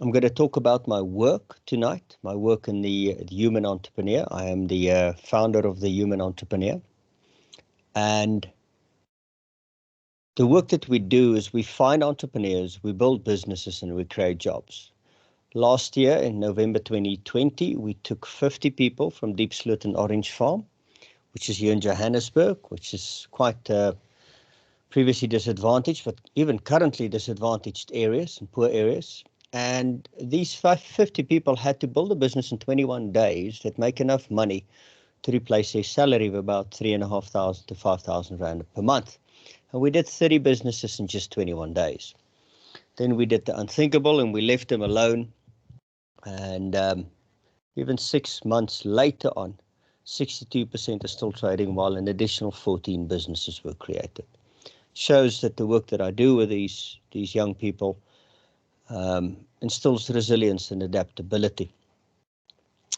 I'm going to talk about my work tonight, my work in the Human Entrepreneur. I am the founder of the Human Entrepreneur. And the work that we do is we find entrepreneurs, we build businesses, and we create jobs. Last year, in November 2020, we took 50 people from Deep Sloot and Orange Farm, which is here in Johannesburg, which is quite previously disadvantaged, but even currently disadvantaged areas and poor areas. And these 50 people had to build a business in 21 days that make enough money to replace their salary of about 3,500 to 5,000 Rand per month. And we did 30 businesses in just 21 days. Then we did the unthinkable and we left them alone. And even 6 months later on, 62% are still trading while an additional 14 businesses were created. Shows that the work that I do with these young people instills resilience and adaptability.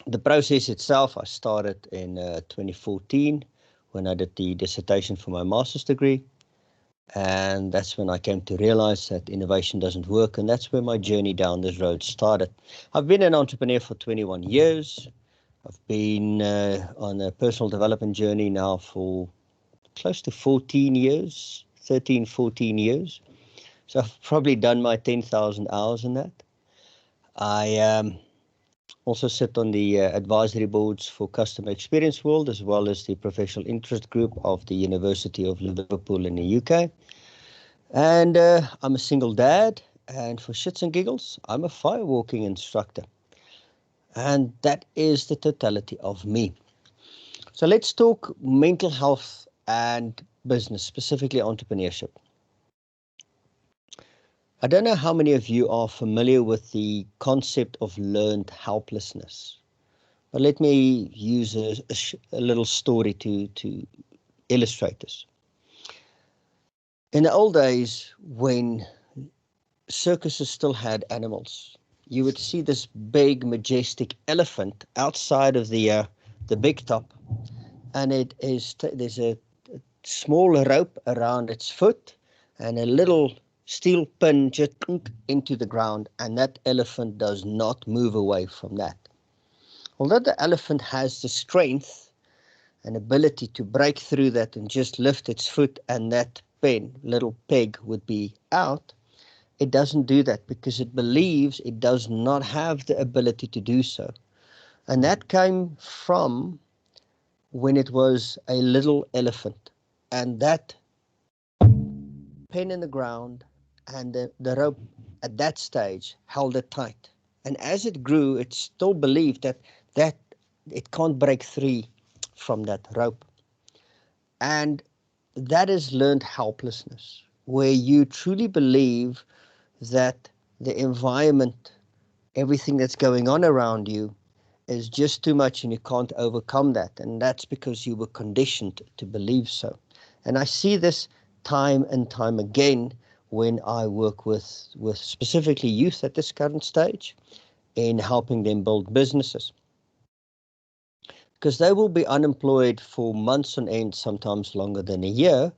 The process itself, I started in 2014 when I did the dissertation for my master's degree. And that's when I came to realize that innovation doesn't work. And that's where my journey down this road started. I've been an entrepreneur for 21 years. I've been on a personal development journey now for close to 14 years, 13, 14 years. So I've probably done my 10,000 hours in that. I also sit on the advisory boards for Customer Experience World, as well as the professional interest group of the University of Liverpool in the UK. And I'm a single dad, and for shits and giggles, I'm a firewalking instructor. And that is the totality of me. So let's talk mental health and business, specifically entrepreneurship. I don't know how many of you are familiar with the concept of learned helplessness, but let me use a little story to illustrate this. In the old days, when circuses still had animals, you would see this big, majestic elephant outside of the big top, and there's a small rope around its foot and a little steel pin just into the ground, and that elephant does not move away from that. Although the elephant has the strength and ability to break through that and just lift its foot and that little peg would be out, it doesn't do that because it believes it does not have the ability to do so. And that came from when it was a little elephant, and that pin in the ground and the rope at that stage held it tight. And as it grew, it still believed that it can't break free from that rope. And that is learned helplessness, where you truly believe that the environment, everything that's going on around you, is just too much and you can't overcome that. And that's because you were conditioned to believe so. And I see this time and time again when I work with specifically youth at this current stage in helping them build businesses. Because they will be unemployed for months on end, sometimes longer than a year,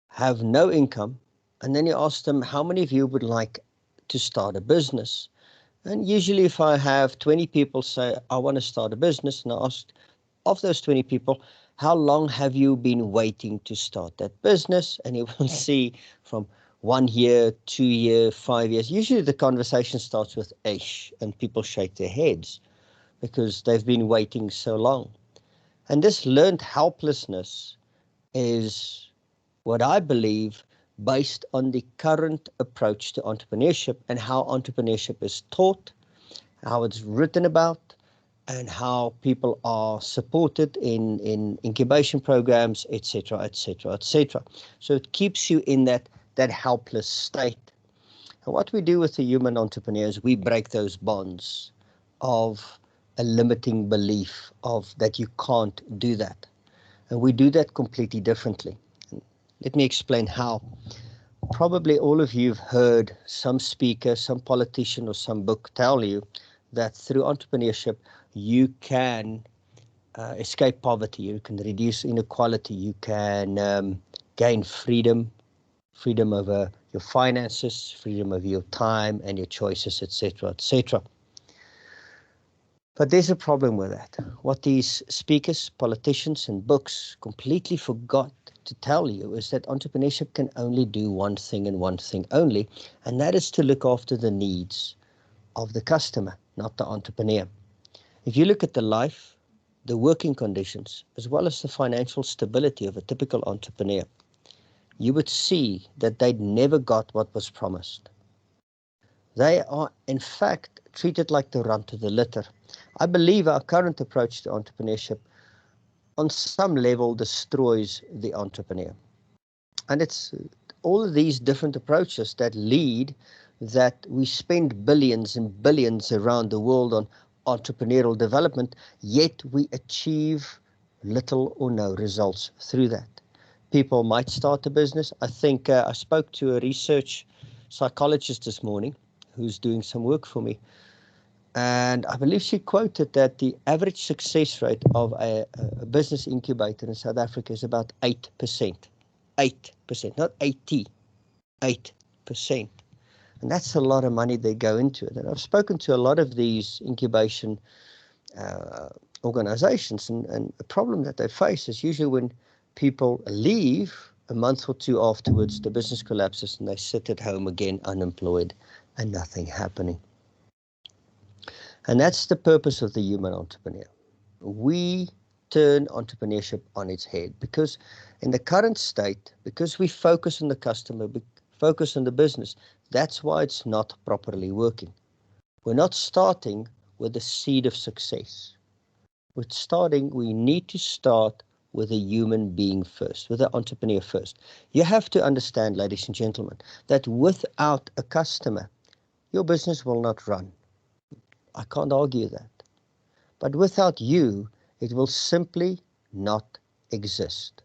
have no income, and then you ask them, how many of you would like to start a business? And usually if I have 20 people say, I want to start a business, and I ask, of those 20 people, how long have you been waiting to start that business? And you will see from 1 year, 2 years, 5 years. Usually the conversation starts with "Eish," and people shake their heads because they've been waiting so long. And this learned helplessness is what I believe based on the current approach to entrepreneurship and how entrepreneurship is taught, how it's written about, and how people are supported in incubation programs, etc., etc., etc. So it keeps you in that helpless state. And what we do with the human entrepreneurs, we break those bonds of a limiting belief of that you can't do that. And we do that completely differently. And let me explain how. Probably all of you have heard some speaker, some politician, or some book tell you that through entrepreneurship, you can escape poverty, you can reduce inequality, you can gain freedom over your finances, freedom of your time and your choices, etc., etc. But there's a problem with that. What these speakers, politicians, and books completely forgot to tell you is that entrepreneurship can only do one thing and one thing only, and that is to look after the needs of the customer, not the entrepreneur. If you look at the life, the working conditions, as well as the financial stability of a typical entrepreneur, you would see that they'd never got what was promised. They are, in fact, treated like the runt of the litter. I believe our current approach to entrepreneurship on some level destroys the entrepreneur. And it's all of these different approaches that lead that we spend billions and billions around the world on entrepreneurial development, yet we achieve little or no results through that. People might start a business. I think I spoke to a research psychologist this morning who's doing some work for me. And I believe she quoted that the average success rate of a business incubator in South Africa is about 8%. 8%, not 80, 8%. And that's a lot of money they go into it. And I've spoken to a lot of these incubation organizations, and the problem that they face is usually when people leave, a month or two afterwards, the business collapses and they sit at home again unemployed and nothing happening. And that's the purpose of the human entrepreneur. We turn entrepreneurship on its head because in the current state, because we focus on the customer, focus on the business, that's why it's not properly working. We're not starting with the seed of success. We need to start with a human being first, with the entrepreneur first. You have to understand, ladies and gentlemen, that without a customer, your business will not run. I can't argue that. But without you, it will simply not exist.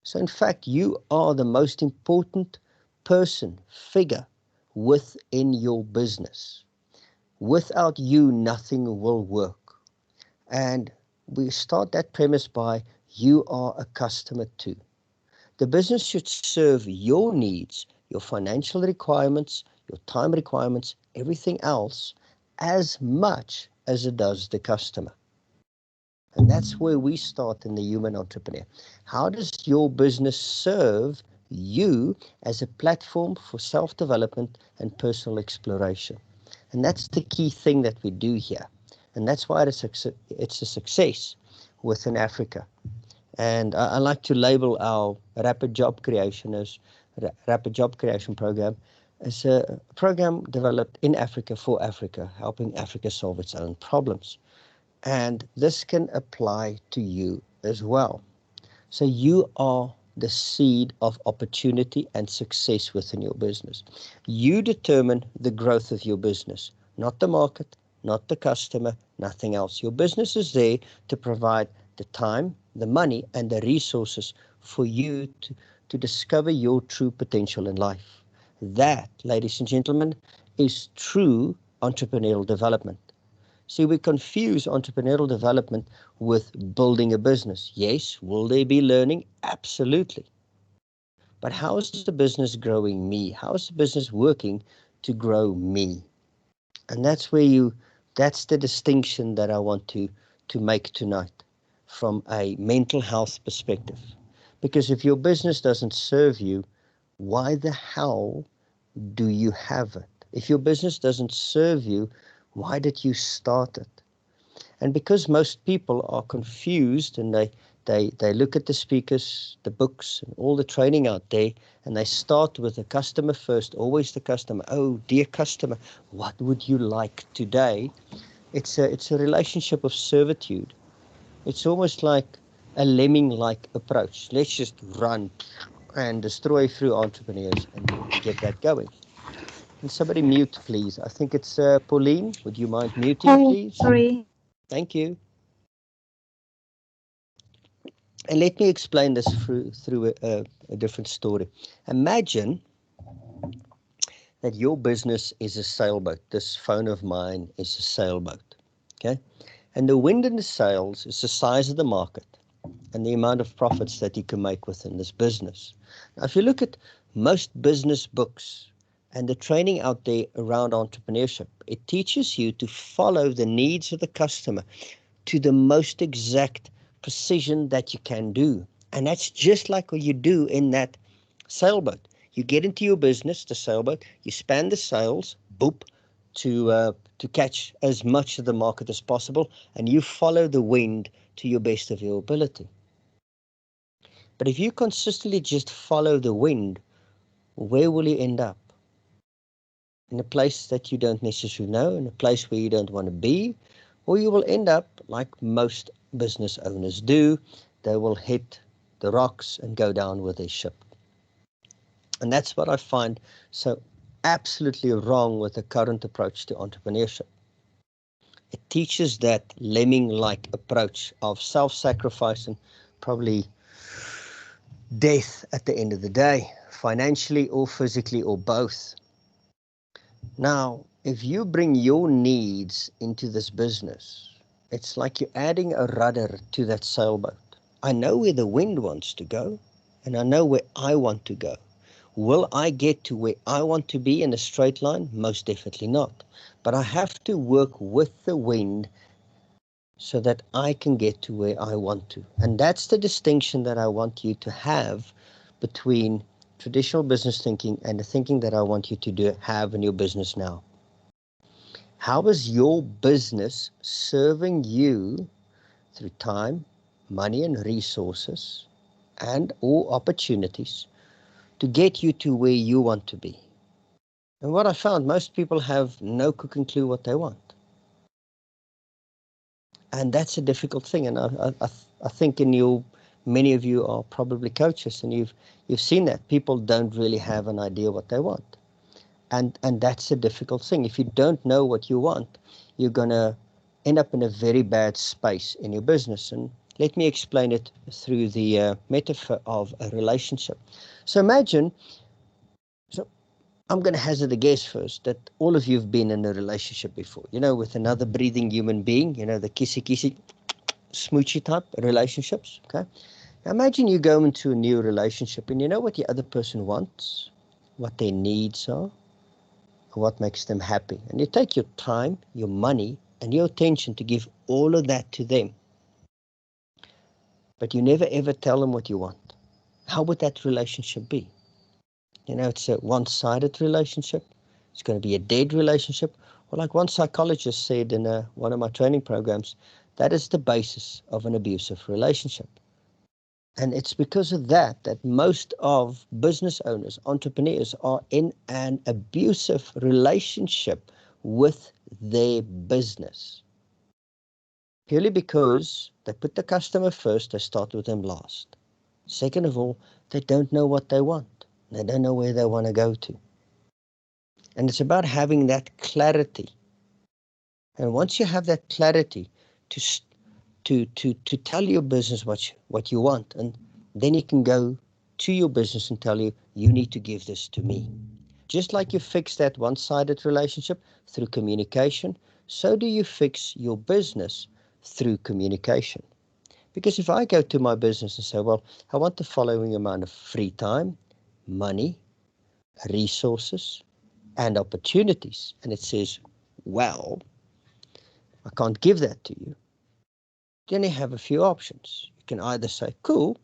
So in fact, you are the most important person, figure within your business. Without you, nothing will work. And we start that premise by you are a customer too. The business should serve your needs, your financial requirements, your time requirements, everything else, as much as it does the customer. And that's where we start in the human entrepreneur. How does your business serve you as a platform for self-development and personal exploration? And that's the key thing that we do here. And that's why it's a success within Africa. And I like to label our rapid job creation program as a program developed in Africa for Africa, helping Africa solve its own problems. And this can apply to you as well. So you are the seed of opportunity and success within your business. You determine the growth of your business, not the market, not the customer, nothing else. Your business is there to provide the time, the money, and the resources for you to discover your true potential in life. That, ladies and gentlemen, is true entrepreneurial development. See, we confuse entrepreneurial development with building a business. Yes, will there be learning? Absolutely. But how is the business growing me? How is the business working to grow me? And that's the distinction that I want to make tonight from a mental health perspective. Because if your business doesn't serve you, why the hell do you have it? If your business doesn't serve you, why did you start it? And because most people are confused and they look at the speakers, the books, and all the training out there, and they start with the customer first, always the customer. Oh, dear customer, what would you like today? It's a relationship of servitude. It's almost like a lemming-like approach. Let's just run and destroy through entrepreneurs and get that going. Can somebody mute, please? I think it's Pauline. Would you mind muting, please? Sorry. Thank you. And let me explain this through a different story. Imagine that your business is a sailboat. This phone of mine is a sailboat, okay? And the wind in the sails is the size of the market and the amount of profits that you can make within this business. Now, if you look at most business books and the training out there around entrepreneurship, it teaches you to follow the needs of the customer to the most exact precision that you can do. And that's just like what you do in that sailboat. You get into your business, the sailboat, you span the sails, boop, to catch as much of the market as possible, and you follow the wind to your best of your ability. But if you consistently just follow the wind, where will you end up? In a place that you don't necessarily know, in a place where you don't want to be, or you will end up like most business owners do. They will hit the rocks and go down with their ship. And that's what I find so absolutely wrong with the current approach to entrepreneurship. It teaches that lemming-like approach of self-sacrifice and probably death at the end of the day, financially or physically or both. Now, if you bring your needs into this business, it's like you're adding a rudder to that sailboat. I know where the wind wants to go, and I know where I want to go. Will I get to where I want to be in a straight line? Most definitely not. But I have to work with the wind so that I can get to where I want to. And that's the distinction that I want you to have between traditional business thinking and the thinking that I want you to have in your business now. How is your business serving you through time, money, and resources and or opportunities to get you to where you want to be? And what I found, most people have no cooking clue what they want. And that's a difficult thing. And I think many of you are probably coaches, and you've seen that. People don't really have an idea what they want. And that's a difficult thing. If you don't know what you want, you're going to end up in a very bad space in your business. And let me explain it through the metaphor of a relationship. So imagine, I'm going to hazard a guess first that all of you have been in a relationship before, with another breathing human being, the kissy, smoochy type relationships, okay? Now imagine you go into a new relationship and you know what the other person wants, what their needs are, what makes them happy. And you take your time, your money, and your attention to give all of that to them. But you never ever tell them what you want. How would that relationship be? It's a one-sided relationship. It's going to be a dead relationship. Or like one psychologist said in one of my training programs, that is the basis of an abusive relationship. And it's because of that most of business owners, entrepreneurs, are in an abusive relationship with their business. Purely because they put the customer first, they start with them last. Second of all, they don't know what they want. They don't know where they want to go to. And it's about having that clarity. And once you have that clarity to tell your business what you want, and then you can go to your business and tell you need to give this to me. Just like you fix that one-sided relationship through communication, so do you fix your business through communication. Because if I go to my business and say, well, I want the following amount of free time, money, resources, and opportunities, and it says, well, I can't give that to you, then you have a few options. You can either say, cool,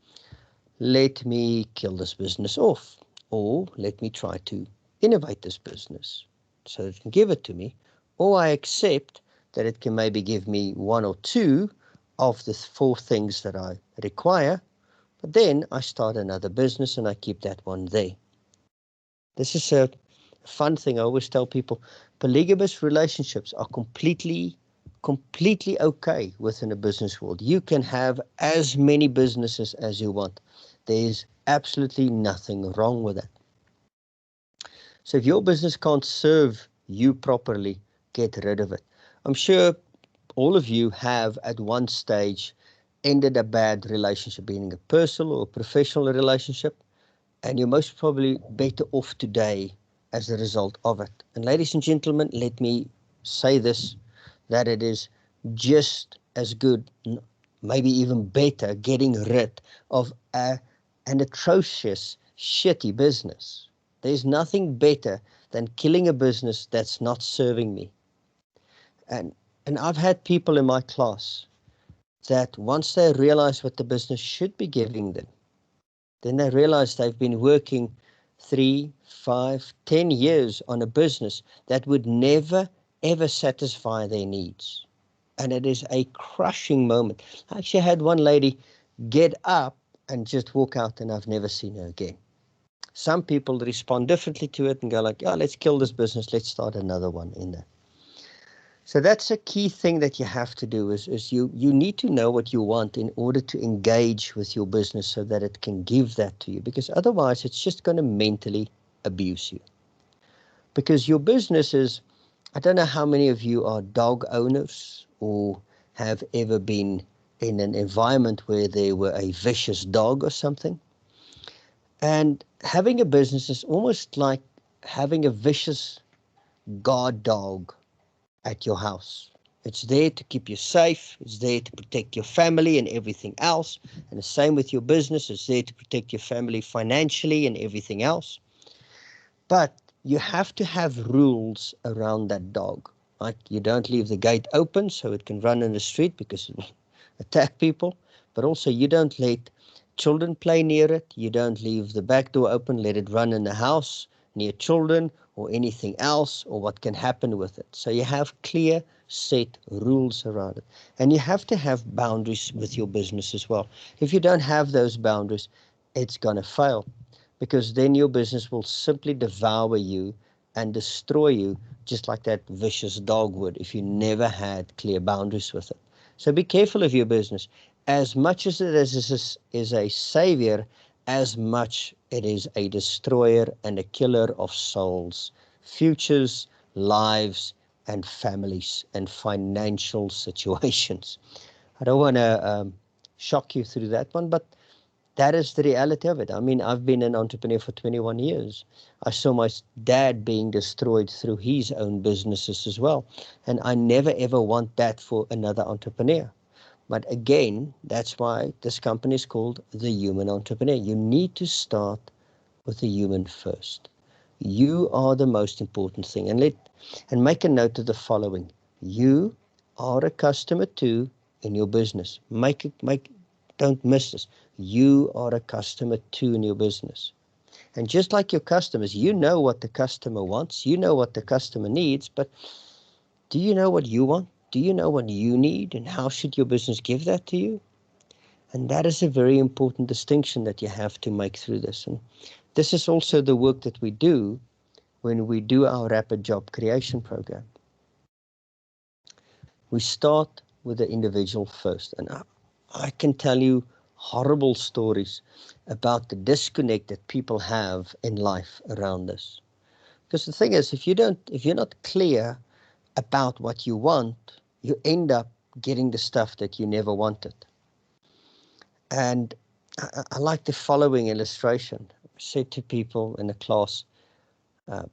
let me kill this business off, or let me try to innovate this business so it can give it to me, or I accept that it can maybe give me one or two of the 4 things that I require, but then I start another business and I keep that one there. This is a fun thing. I always tell people, polygamous relationships are completely okay within a business world. You can have as many businesses as you want. There's absolutely nothing wrong with that. So if your business can't serve you properly, get rid of it. I'm sure all of you have at one stage ended a bad relationship, being a personal or professional relationship, and you're most probably better off today as a result of it. And ladies and gentlemen, let me say this, that it is just as good, maybe even better, getting rid of an atrocious shitty business. There's nothing better than killing a business that's not serving me. And I've had people in my class that once they realize what the business should be giving them, then they realize they've been working 3, 5, 10 years on a business that would never, ever satisfy their needs. And it is a crushing moment. I actually had one lady get up and just walk out, and I've never seen her again. Some people respond differently to it and go like, yeah, let's kill this business. Let's start another one in there. So that's a key thing that you have to do is you need to know what you want in order to engage with your business so that it can give that to you, because otherwise it's just going to mentally abuse you. Because your business is, I don't know how many of you are dog owners or have ever been in an environment where there were a vicious dog or something. And having a business is almost like having a vicious guard dog at your house. It's there to keep you safe. It's there to protect your family and everything else. And the same with your business. It's there to protect your family financially and everything else. But you have to have rules around that dog. Like you don't leave the gate open so it can run in the street because it will attack people. But also you don't let children play near it. You don't leave the back door open, let it run in the house near children or anything else, or what can happen with it. So you have clear set rules around it. And you have to have boundaries with your business as well. If you don't have those boundaries, it's going to fail, because then your business will simply devour you and destroy you, just like that vicious dog would if you never had clear boundaries with it. So be careful of your business. As much as it is a savior, as much it is a destroyer and a killer of souls, futures, lives, and families, and financial situations. I don't want to shock you through that one, but that is the reality of it. I mean, I've been an entrepreneur for 21 years. I saw my dad being destroyed through his own businesses as well. And I never, ever want that for another entrepreneur. But again, that's why this company is called The Human Entrepreneur. You need to start with the human first. You are the most important thing. And make a note of the following. You are a customer too in your business. Don't miss this. You are a customer too in your business. And just like your customers, you know what the customer wants, you know what the customer needs, but do you know what you want? Do you know what you need, and how should your business give that to you? And that is a very important distinction that you have to make through this. And this is also the work that we do when we do our rapid job creation program. We start with the individual first. And I can tell you horrible stories about the disconnect that people have in life around this. Because the thing is, if you're not clear about what you want, you end up getting the stuff that you never wanted. And I like the following illustration. I said to people in a class, I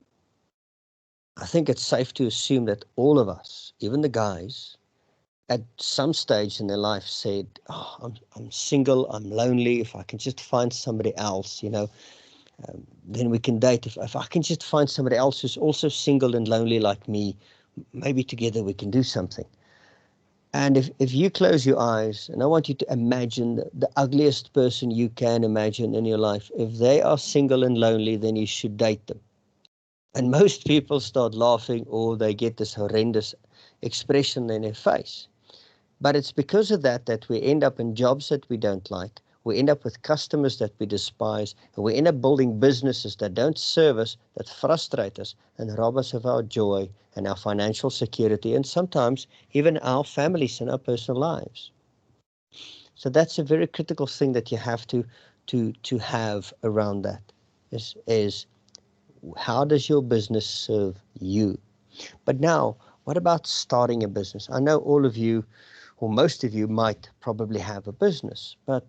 think it's safe to assume that all of us, even the guys, at some stage in their life said, oh, I'm single, I'm lonely, if I can just find somebody else, then we can date. If I can just find somebody else who's also single and lonely like me, maybe together we can do something. And if you close your eyes, and I want you to imagine the ugliest person you can imagine in your life, if they are single and lonely, then you should date them. And most people start laughing, or they get this horrendous expression in their face. But it's because of that we end up in jobs that we don't like. We end up with customers that we despise, and we end up building businesses that don't serve us, that frustrate us and rob us of our joy and our financial security, and sometimes even our families and our personal lives. So that's a very critical thing that you have to have around that, is how does your business serve you? But now, what about starting a business? I know all of you, or most of you, might probably have a business, but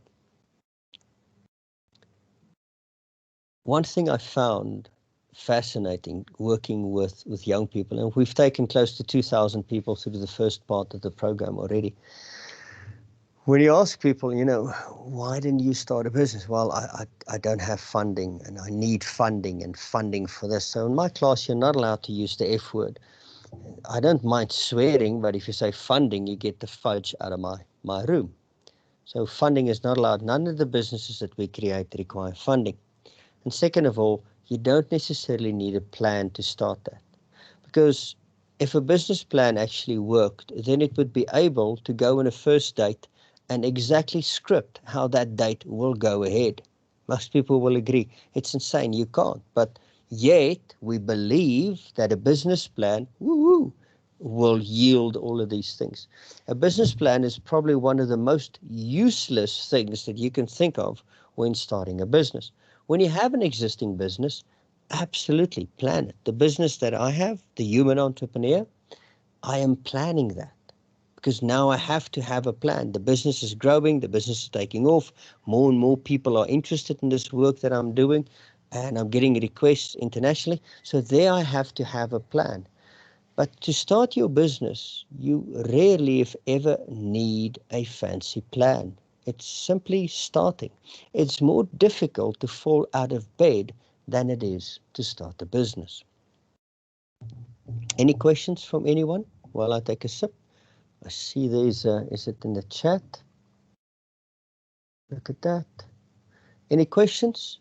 one thing I found fascinating working with young people, and we've taken close to 2,000 people through the first part of the program already. When you ask people, why didn't you start a business? Well, I don't have funding, and I need funding and funding for this. So in my class, you're not allowed to use the F word. I don't mind swearing, but if you say funding, you get the fudge out of my room. So funding is not allowed. None of the businesses that we create require funding. And second of all, you don't necessarily need a plan to start that. Because if a business plan actually worked, then it would be able to go on a first date and exactly script how that date will go ahead. Most people will agree. It's insane. You can't. But yet, we believe that a business plan, will yield all of these things. A business plan is probably one of the most useless things that you can think of when starting a business. When you have an existing business, absolutely plan it. The business that I have, the human entrepreneur, I am planning that because now I have to have a plan. The business is growing, the business is taking off. More and more people are interested in this work that I'm doing, and I'm getting requests internationally. So there I have to have a plan. But to start your business, you rarely, if ever, need a fancy plan. It's simply starting. It's more difficult to fall out of bed than it is to start a business. Any questions from anyone while I take a sip? I see there's is it in the chat? Look at that. Any questions?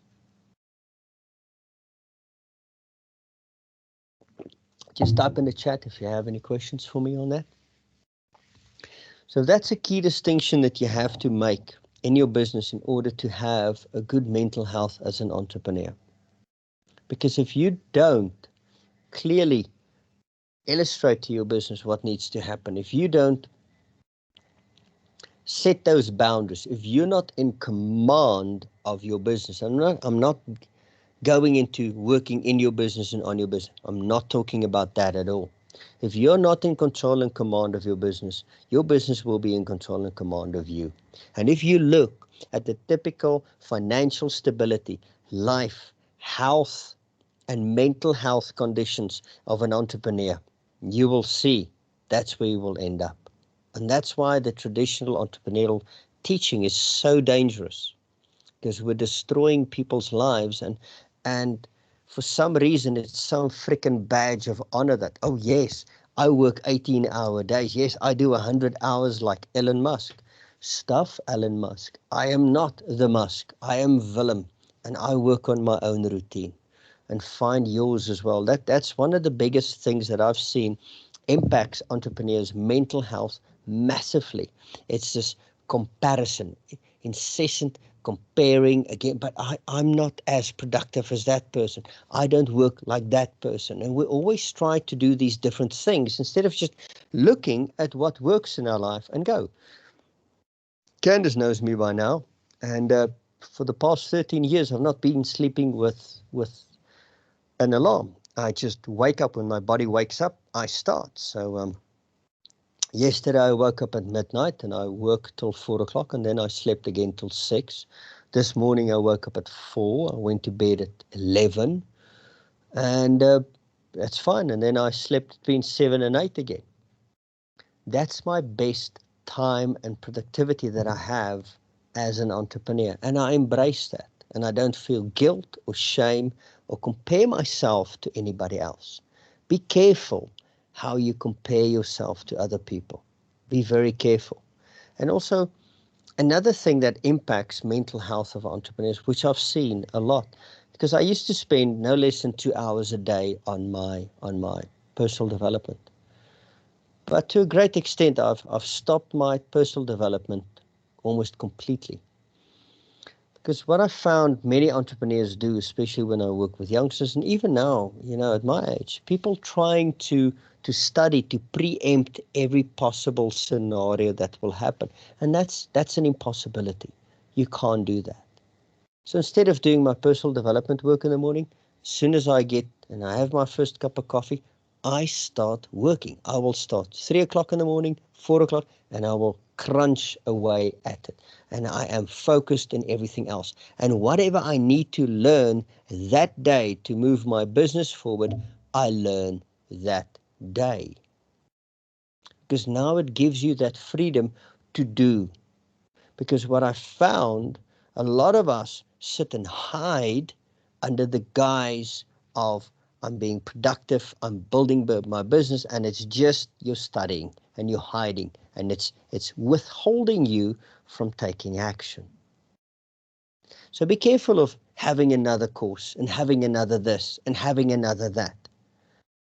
Just type in the chat if you have any questions for me on that. So that's a key distinction that you have to make in your business in order to have a good mental health as an entrepreneur. Because if you don't clearly illustrate to your business what needs to happen, if you don't set those boundaries, if you're not in command of your business, I'm not going into working in your business and on your business. I'm not talking about that at all. If you're not in control and command of your business will be in control and command of you. And if you look at the typical financial stability, life, health, and mental health conditions of an entrepreneur, you will see that's where you will end up. And that's why the traditional entrepreneurial teaching is so dangerous, because we're destroying people's lives, and for some reason it's some freaking badge of honor that, oh yes, I work 18-hour days. Yes, I do 100 hours like Elon Musk. Stuff Elon Musk. I am not the Musk. I am Willem, and I work on my own routine. And find yours as well. That's one of the biggest things that I've seen impacts entrepreneurs' mental health massively. It's this comparison, incessant comparing again, but I'm not as productive as that person. I don't work like that person. And we always try to do these different things instead of just looking at what works in our life and go. Candace knows me by now, and for the past 13 years, I've not been sleeping with an alarm. I just wake up. When my body wakes up, I start. So yesterday I woke up at midnight and I worked till 4 o'clock, and then I slept again till 6. This morning I woke up at 4. I went to bed at 11, and that's fine. And then I slept between 7 and 8 again. That's my best time and productivity that I have as an entrepreneur, and I embrace that. And I don't feel guilt or shame or compare myself to anybody else. Be careful how you compare yourself to other people. Be very careful. And also, another thing that impacts mental health of entrepreneurs, which I've seen a lot, because I used to spend no less than 2 hours a day on my personal development. But to a great extent, I've stopped my personal development almost completely. Because what I found many entrepreneurs do, especially when I work with youngsters, and even now, at my age, people trying to study, to preempt every possible scenario that will happen. And that's an impossibility. You can't do that. So instead of doing my personal development work in the morning, as soon as I get and I have my first cup of coffee, I start working. I will start 3 o'clock in the morning, 4 o'clock, and I will crunch away at it. And I am focused in everything else. And whatever I need to learn that day to move my business forward, I learn that day. Because now it gives you that freedom to do. Because what I found, a lot of us sit and hide under the guise of I'm being productive, I'm building my business, and it's just you're studying and you're hiding, and it's withholding you from taking action. So be careful of having another course and having another this and having another that.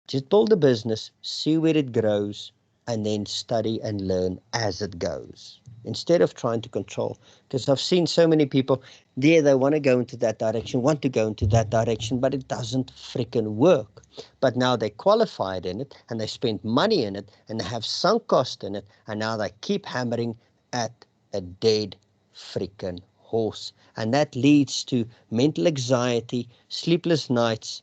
Just build a business, see where it grows, and then study and learn as it goes, instead of trying to control. Because I've seen so many people, they want to go into that direction, but it doesn't freaking work. But now they're qualified in it, and they spend money in it, and they have sunk cost in it, and now they keep hammering at a dead freaking horse. And that leads to mental anxiety, sleepless nights,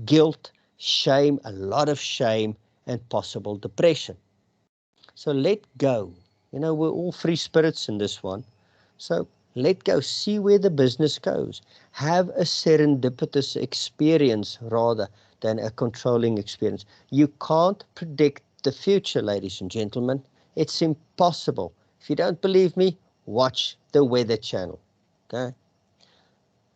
guilt, shame, a lot of shame, and possible depression. So let go. We're all free spirits in this one. So let go. See where the business goes. Have a serendipitous experience rather than a controlling experience. You can't predict the future, ladies and gentlemen. It's impossible. If you don't believe me, watch the Weather Channel. Okay?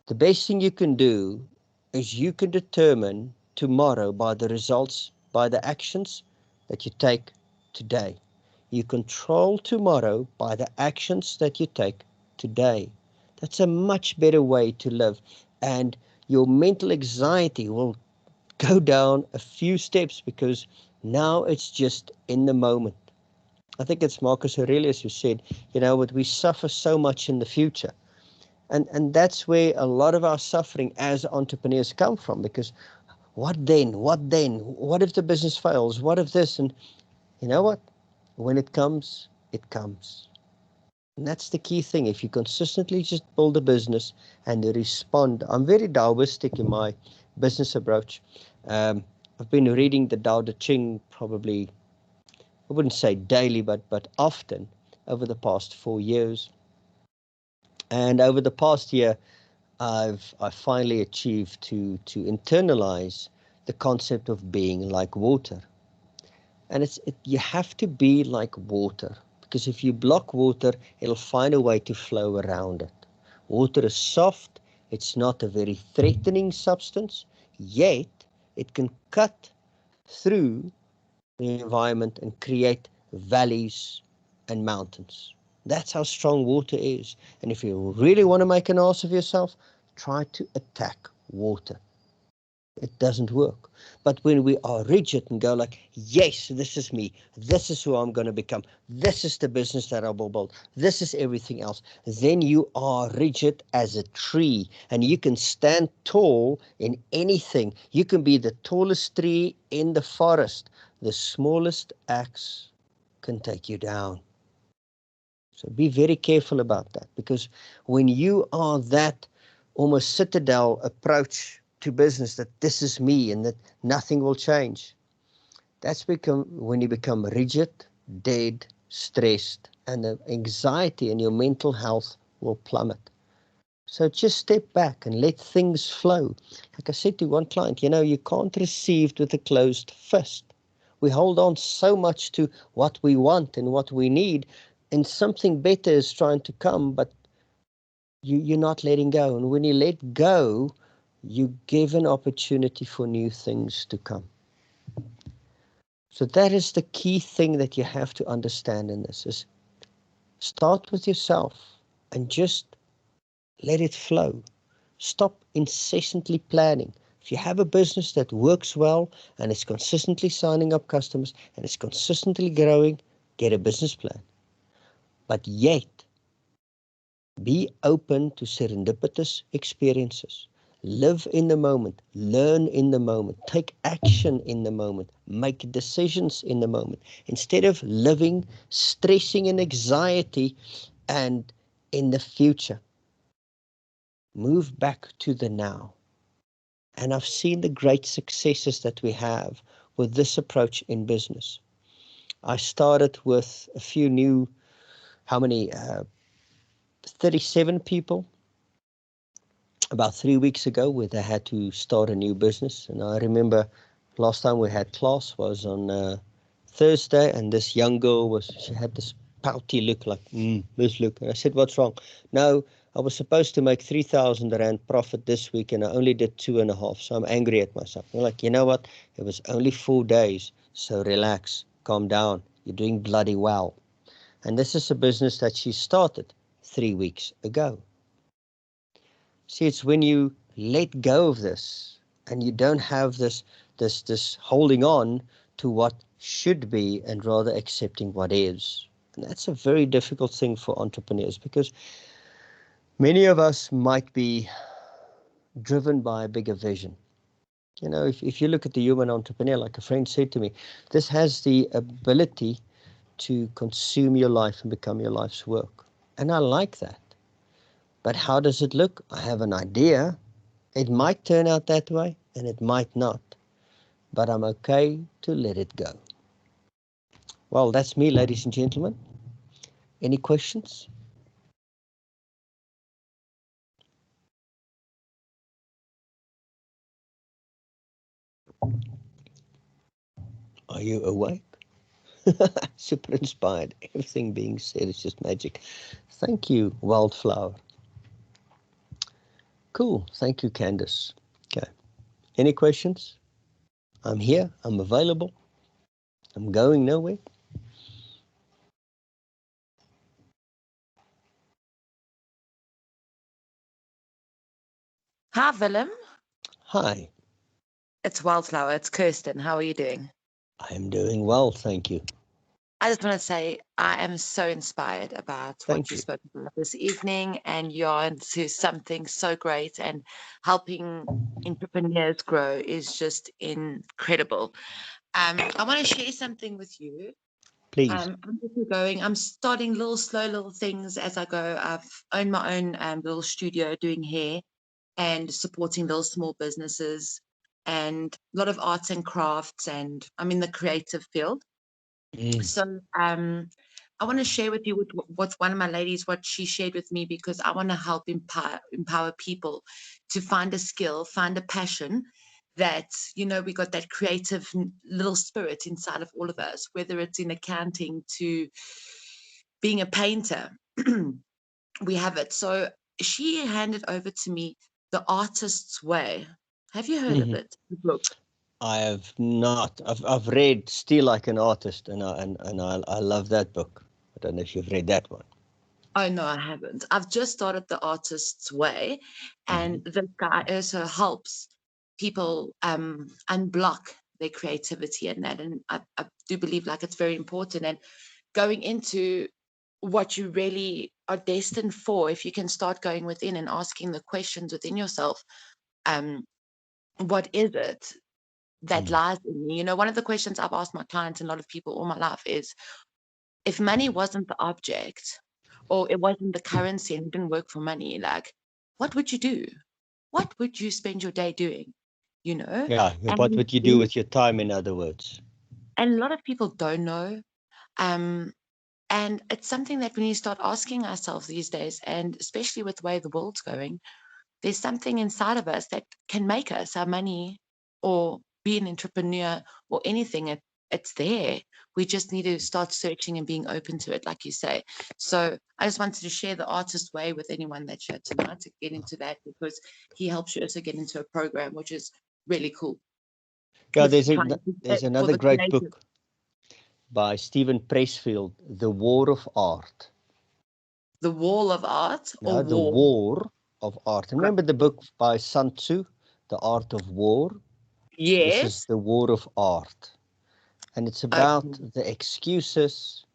The best thing you can do is you can determine tomorrow by the results, by the actions that you take today. You control tomorrow by the actions that you take today. That's a much better way to live. And your mental anxiety will go down a few steps because now it's just in the moment. I think it's Marcus Aurelius who said, what we suffer so much in the future. And that's where a lot of our suffering as entrepreneurs come from, because what then? What then? What if the business fails? What if this? And you know what? When it comes, it comes. And that's the key thing. If you consistently just build a business and you respond, I'm very Taoistic in my business approach. I've been reading the Tao Te Ching probably, I wouldn't say daily, but often over the past 4 years. And over the past year, I finally achieved to internalize the concept of being like water. And you have to be like water, because if you block water, it'll find a way to flow around it. Water is soft, it's not a very threatening substance, yet it can cut through the environment and create valleys and mountains. That's how strong water is. And if you really want to make an ass of yourself, try to attack water. It doesn't work. But when we are rigid and go like, yes, this is me, this is who I'm going to become, this is the business that I will build, this is everything else, then you are rigid as a tree, and you can stand tall in anything. You can be the tallest tree in the forest. The smallest axe can take you down. So be very careful about that, because when you are that almost citadel approach to business, that this is me and that nothing will change, that's when you become rigid, dead, stressed, and the anxiety and your mental health will plummet. So just step back and let things flow. Like I said to one client, you can't receive with a closed fist. We hold on so much to what we want and what we need, and something better is trying to come, but you're not letting go. And when you let go, you give an opportunity for new things to come. So that is the key thing that you have to understand in this, is start with yourself and just let it flow. Stop incessantly planning. If you have a business that works well and is consistently signing up customers and is consistently growing, get a business plan. But yet, be open to serendipitous experiences. Live in the moment. Learn in the moment. Take action in the moment. Make decisions in the moment. Instead of living, stressing in anxiety and in the future. Move back to the now. And I've seen the great successes that we have with this approach in business. I started with a few new, 37 people about 3 weeks ago, where they had to start a new business. And I remember last time we had class was on Thursday, and this young girl she had this pouty look, like, this look. And I said, what's wrong? No, I was supposed to make 3,000 Rand profit this week, and I only did 2.5. So I'm angry at myself. I'm like, you know what? It was only 4 days. So relax, calm down. You're doing bloody well. And this is a business that she started 3 weeks ago. See, it's when you let go of this and you don't have this holding on to what should be and rather accepting what is. And that's a very difficult thing for entrepreneurs, because many of us might be driven by a bigger vision. You know, if you look at the human entrepreneur, like a friend said to me, this has the ability to consume your life and become your life's work. And I like that. But how does it look? I have an idea. It might turn out that way, and it might not. But I'm okay to let it go. Well, that's me, ladies and gentlemen. Any questions? Are you awake? Super inspired. Everything being said is just magic. Thank you, Wildflower. Cool. Thank you, Candace. Okay. Any questions? I'm here. I'm available. I'm going nowhere. Hi, Willem. Hi. It's Wildflower. It's Kirsten. How are you doing? I am doing well, thank you. I just want to say I am so inspired about what Thank you you. spoke about this evening, and you're into something so great, and helping entrepreneurs grow is just incredible. I want to share something with you. Please. I'm starting slow little things as I go. I've owned my own little studio doing hair and supporting little small businesses and a lot of arts and crafts, and I'm in the creative field. So I want to share with you what's one of my ladies, what she shared with me, because I want to help empower people to find a skill, find a passion that, we got that creative little spirit inside of all of us, whether it's in accounting to being a painter. We have it. So she handed over to me The Artist's Way. Have you heard of it? The book. I have not. I've read Steal Like an Artist, and I love that book. I don't know if you've read that one. Oh no, I haven't. I've just started The Artist's Way, and this guy also helps people unblock their creativity and that. And I do believe like it's very important. And going into what you really are destined for, if you can start going within and asking the questions within yourself, what is it that lies in me? One of the questions I've asked my clients and a lot of people all my life is, if money wasn't the object, or it wasn't the currency and it didn't work for money, like, what would you do? What would you spend your day doing? Yeah. What And would you do with your time, in other words? a lot of people don't know. And it's something that we need to start asking ourselves these days, and especially with the way the world's going, there's something inside of us that can make us our money, or be an entrepreneur, or anything. It's there. We just need to start searching and being open to it, like you say. So I just wanted to share The Artist Way with anyone that's here tonight to get into that, because he helps you also get into a program, which is really cool. Yeah, With trying there's for another the great creative, book by Stephen Pressfield, The War of Art. the wall of art or No, The war. War of Art. Remember the book by Sun Tzu, The Art of War? This is Yes. The War of Art. And it's about Okay. the excuses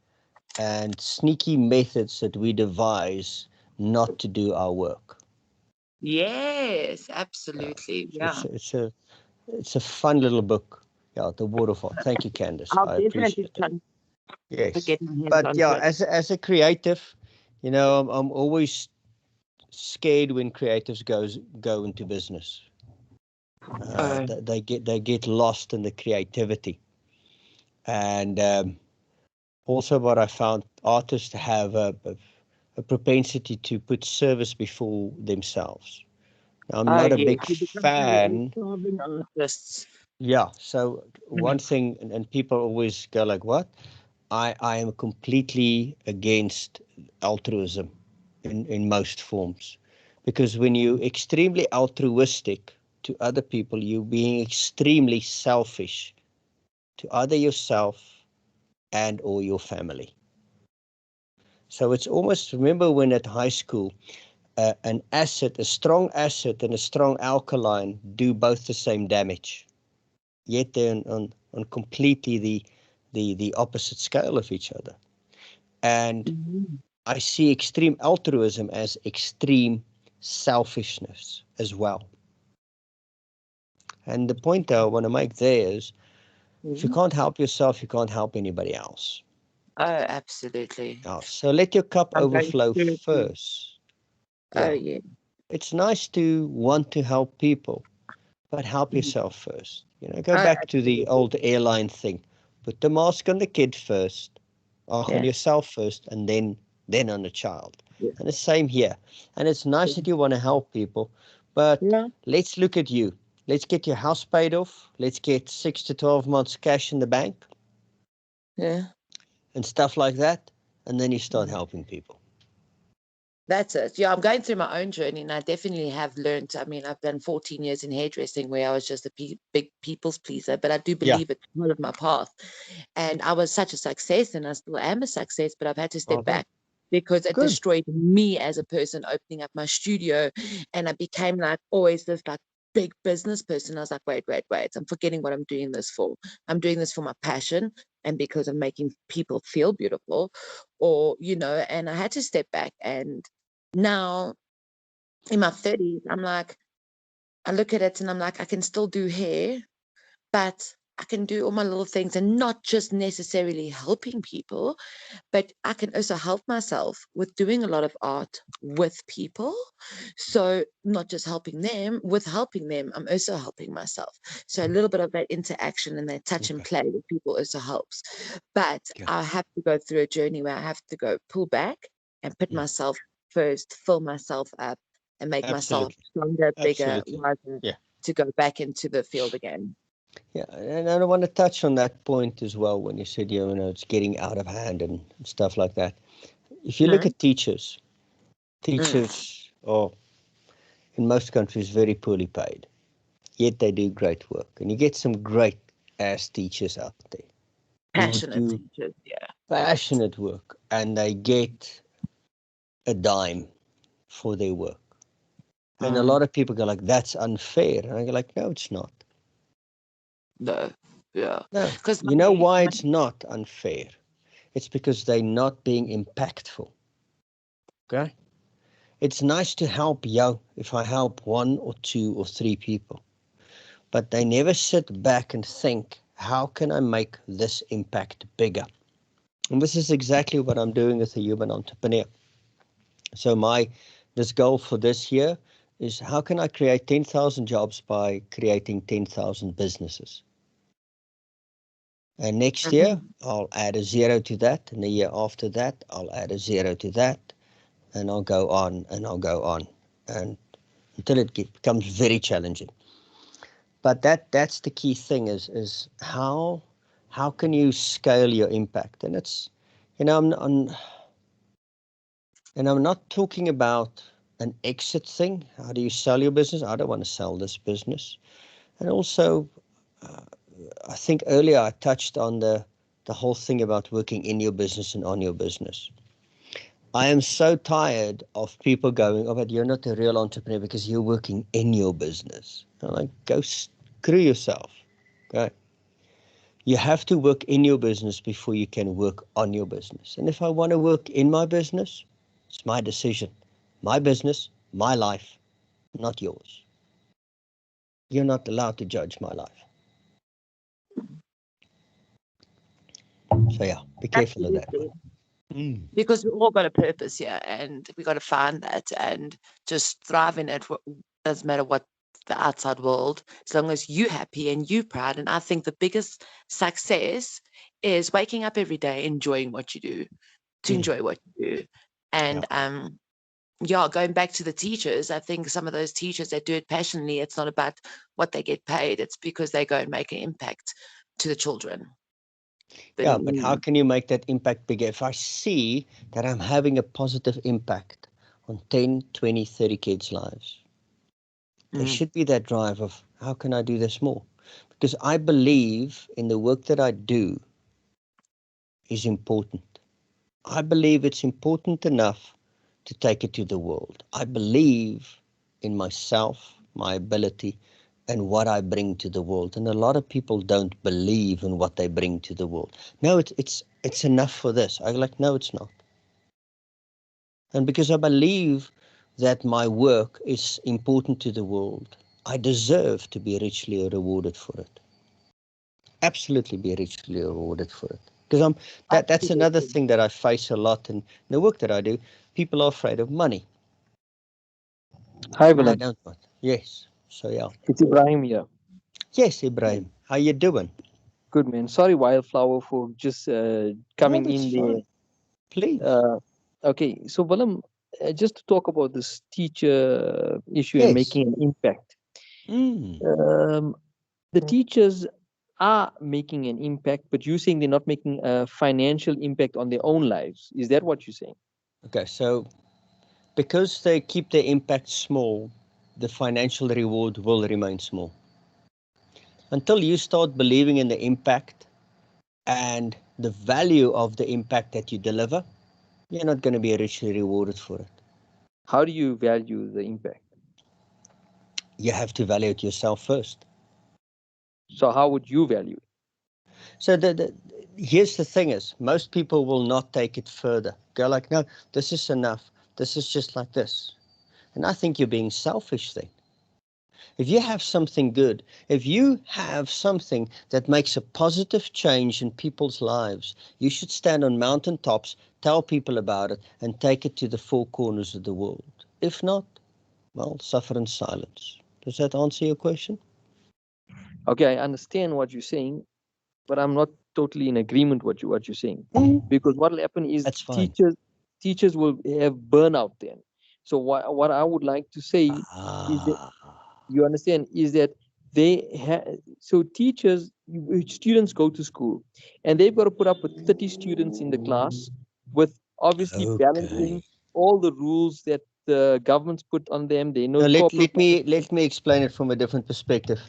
and sneaky methods that we devise not to do our work. Yes, Yeah. absolutely. So Yeah. it's a fun little book. Yeah, The Waterfall. Thank you, Candace. I'll I definitely appreciate it. try to Yes. get my hands But yeah, onto it. as a creative, I'm always scared when creatives go into business. Oh, They get lost in the creativity. And also what I found, artists have a propensity to put service before themselves. Now, I'm oh not a yes. big You become very fan. starving artists. Yeah. So one Mm. thing, and people always go like, what? I am completely against altruism in most forms. Because when you're extremely altruistic to other people, you're being extremely selfish to either yourself and or your family. So it's almost, remember when at high school, an acid, a strong acid and a strong alkaline do both the same damage, yet they're on completely the opposite scale of each other. And Mhm. I see extreme altruism as extreme selfishness as well. And the point that I want to make there is, if you Mhm. can't help yourself, you can't help anybody else. Oh, absolutely. So let your cup I'm going overflow through. first. Oh, Yeah. yeah. It's nice to want to help people, but help Mhm. yourself first. Go Oh, back to the absolutely. old airline thing. Put the mask on the kid first, or on Yeah. yourself first, and then on the child. Yeah. And the same here. And it's nice that you want to help people, but Yeah. let's look at you. Let's get your house paid off. Let's get 6 to 12 months cash in the bank Yeah. and stuff like that. And then you start helping people. That's it. Yeah, I'm going through my own journey, and I definitely have learned. I mean, I've done 14 years in hairdressing where I was just a big people's pleaser, but I do Yeah. believe it's part of my path. And I was such a success, and I still am a success, but I've had to Oh, step good. back because it Good. destroyed me as a person opening up my studio. And I became like always this like big business person. I was like, wait, I'm forgetting what I'm doing this for. I'm doing this for my passion and because I'm making people feel beautiful, or, and I had to step back. And now in my 30s, I'm like, I look at it and I'm like, I can still do hair, but I can do all my little things and not just necessarily helping people, but I can also help myself with doing a lot of art with people. So not just helping them, with helping them, I'm also helping myself. So a little bit of that interaction and that touch and Okay. play with people also helps. But Good. I have to go through a journey where I have to go pull back and put Mm. myself first, fill myself up and make myself Absolutely. stronger, bigger, Absolutely. wiser Yeah. to go back into the field again. Yeah. And I want to touch on that point as well when you said, it's getting out of hand and stuff like that. If you look Mm, at teachers, mm, teachers are in most countries very poorly paid, yet they do great work. And you get some great ass teachers out there who passionate do teachers, yeah. passionate work and they get a dime for their work. And a Mm, lot of people go like, that's unfair. And I go like, no, it's not. no, yeah. No. Because You know why it's not unfair? It's because they're not being impactful. Okay? It's nice to help you if I help one or two or three people, but they never sit back and think, how can I make this impact bigger? And this is exactly what I'm doing with a human entrepreneur. So this goal for this year is, how can I create 10,000 jobs by creating 10,000 businesses? And next year, Mhm. I'll add a zero to that. And the year after that, I'll add a zero to that. And I'll go on and I'll go on. And until it becomes very challenging. But that's the key thing is how can you scale your impact? And it's, I'm not talking about an exit thing. How do you sell your business? I don't want to sell this business. And also, I think earlier I touched on the whole thing about working in your business and on your business. I am so tired of people going, oh, but you're not a real entrepreneur because you're working in your business. I'm like, go screw yourself. Okay. You have to work in your business before you can work on your business. And if I want to work in my business, it's my decision, my business, my life, not yours. You're not allowed to judge my life. So yeah, be careful of that one. Absolutely. Mm. Because we all got a purpose here and we got to find that and just thrive in it. Doesn't matter what the outside world, as long as you happy and you proud. And I think the biggest success is waking up every day, enjoying what you do, to Mm. enjoy what you do. Yeah. And yeah, going back to the teachers, I think some of those teachers that do it passionately, it's not about what they get paid. It's because they go and make an impact to the children. Yeah, but how can you make that impact bigger? If I see that I'm having a positive impact on 10, 20, 30 kids' lives, there should be that drive of how can I do this more? Because I believe in the work that I do is important. I believe it's important enough to take it to the world. I believe in myself, my ability, and what I bring to the world. And a lot of people don't believe in what they bring to the world. No, it's enough for this. I like, no, it's not. And because I believe that my work is important to the world, I deserve to be richly rewarded for it. Absolutely be richly rewarded for it. Because that's another Absolutely. thing that I face a lot in the work that I do. People are afraid of money. Hi, And I Willem. don't want. Yes. So yeah. It's Ibrahim here. Yes, Ibrahim. How you doing? Good man. Sorry, Wildflower, for just No, coming that's in fine. there. Please. Okay, so Willem, just to talk about this teacher issue and Yes. making an impact. Mm. The teachers are making an impact, but you're saying they're not making a financial impact on their own lives. Is that what you're saying? Okay, so because they keep their impact small, the financial reward will remain small. Until you start believing in the impact and the value of the impact that you deliver, you're not going to be richly rewarded for it. How do you value the impact? You have to value it yourself first. So how would you value it? So here's the thing is, most people will not take it further. Go like, no, this is enough. This is just like this. And I think you're being selfish then. If you have something good, if you have something that makes a positive change in people's lives, you should stand on mountaintops, tell people about it, and take it to the four corners of the world. If not, well, suffer in silence. Does that answer your question? Okay, I understand what you're saying, but I'm not totally in agreement with what you're saying. Because what will happen is That's fine. teachers will have burnout then. So what I would like to say is that, Ah, you understand, is that so teachers, students go to school and they've got to put up with 30 students in the class, with obviously balancing okay. all the rules that the government's put on them. They know Now corporate. let me explain it from a different perspective,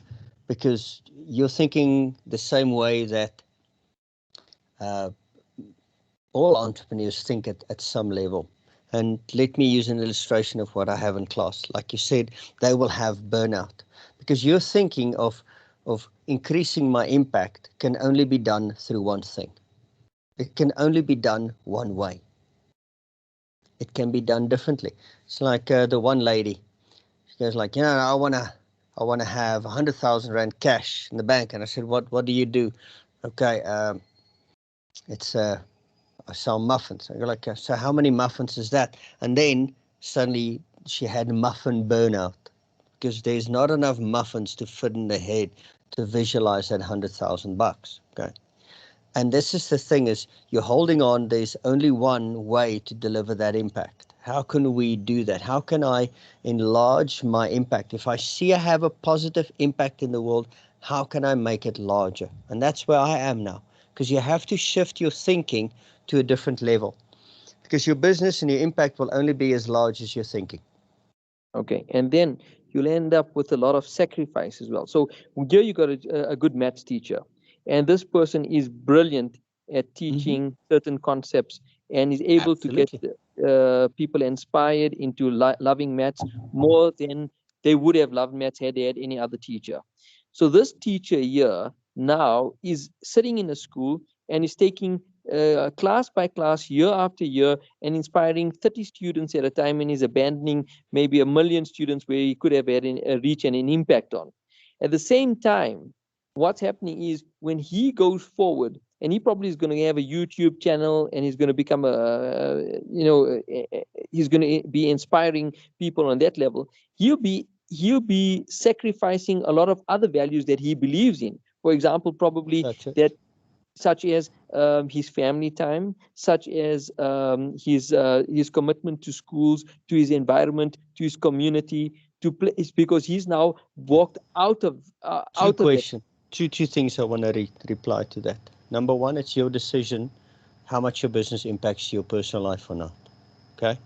because you're thinking the same way that uh, all entrepreneurs think at some level. And let me use an illustration of what I have in class. Like you said, they will have burnout because you're thinking of increasing my impact can only be done through one thing. It can only be done one way. It can be done differently. It's like the one lady. She goes like, I wanna have 100,000 rand cash in the bank. And I said, what do you do? Okay, it's I sell muffins. I go like, so how many muffins is that? And then suddenly she had muffin burnout because there's not enough muffins to fit in the head to visualize that 100,000 bucks. Okay. And this is the thing is you're holding on. There's only one way to deliver that impact. How can we do that? How can I enlarge my impact? If I see I have a positive impact in the world, how can I make it larger? And that's where I am now, because you have to shift your thinking to a different level, because your business and your impact will only be as large as your thinking. Okay, and then you'll end up with a lot of sacrifice as well. So here you got a good maths teacher, and this person is brilliant at teaching certain concepts and is able to get Absolutely. people inspired into loving maths more than they would have loved maths had they had any other teacher. So this teacher here now is sitting in a school and is taking class by class, year after year, and inspiring 30 students at a time, and is abandoning maybe 1 million students where he could have had a reach and an impact on. At the same time, what's happening is when he goes forward, and he probably is going to have a YouTube channel, and he's going to become he's going to be inspiring people on that level. He'll be sacrificing a lot of other values that he believes in. For example, probably that, such as his family time, such as his commitment to schools, to his environment, to his community, to play. It's because he's now walked out of Two that. questions. Two things I want to reply to that. Number one, it's your decision how much your business impacts your personal life or not. Okay?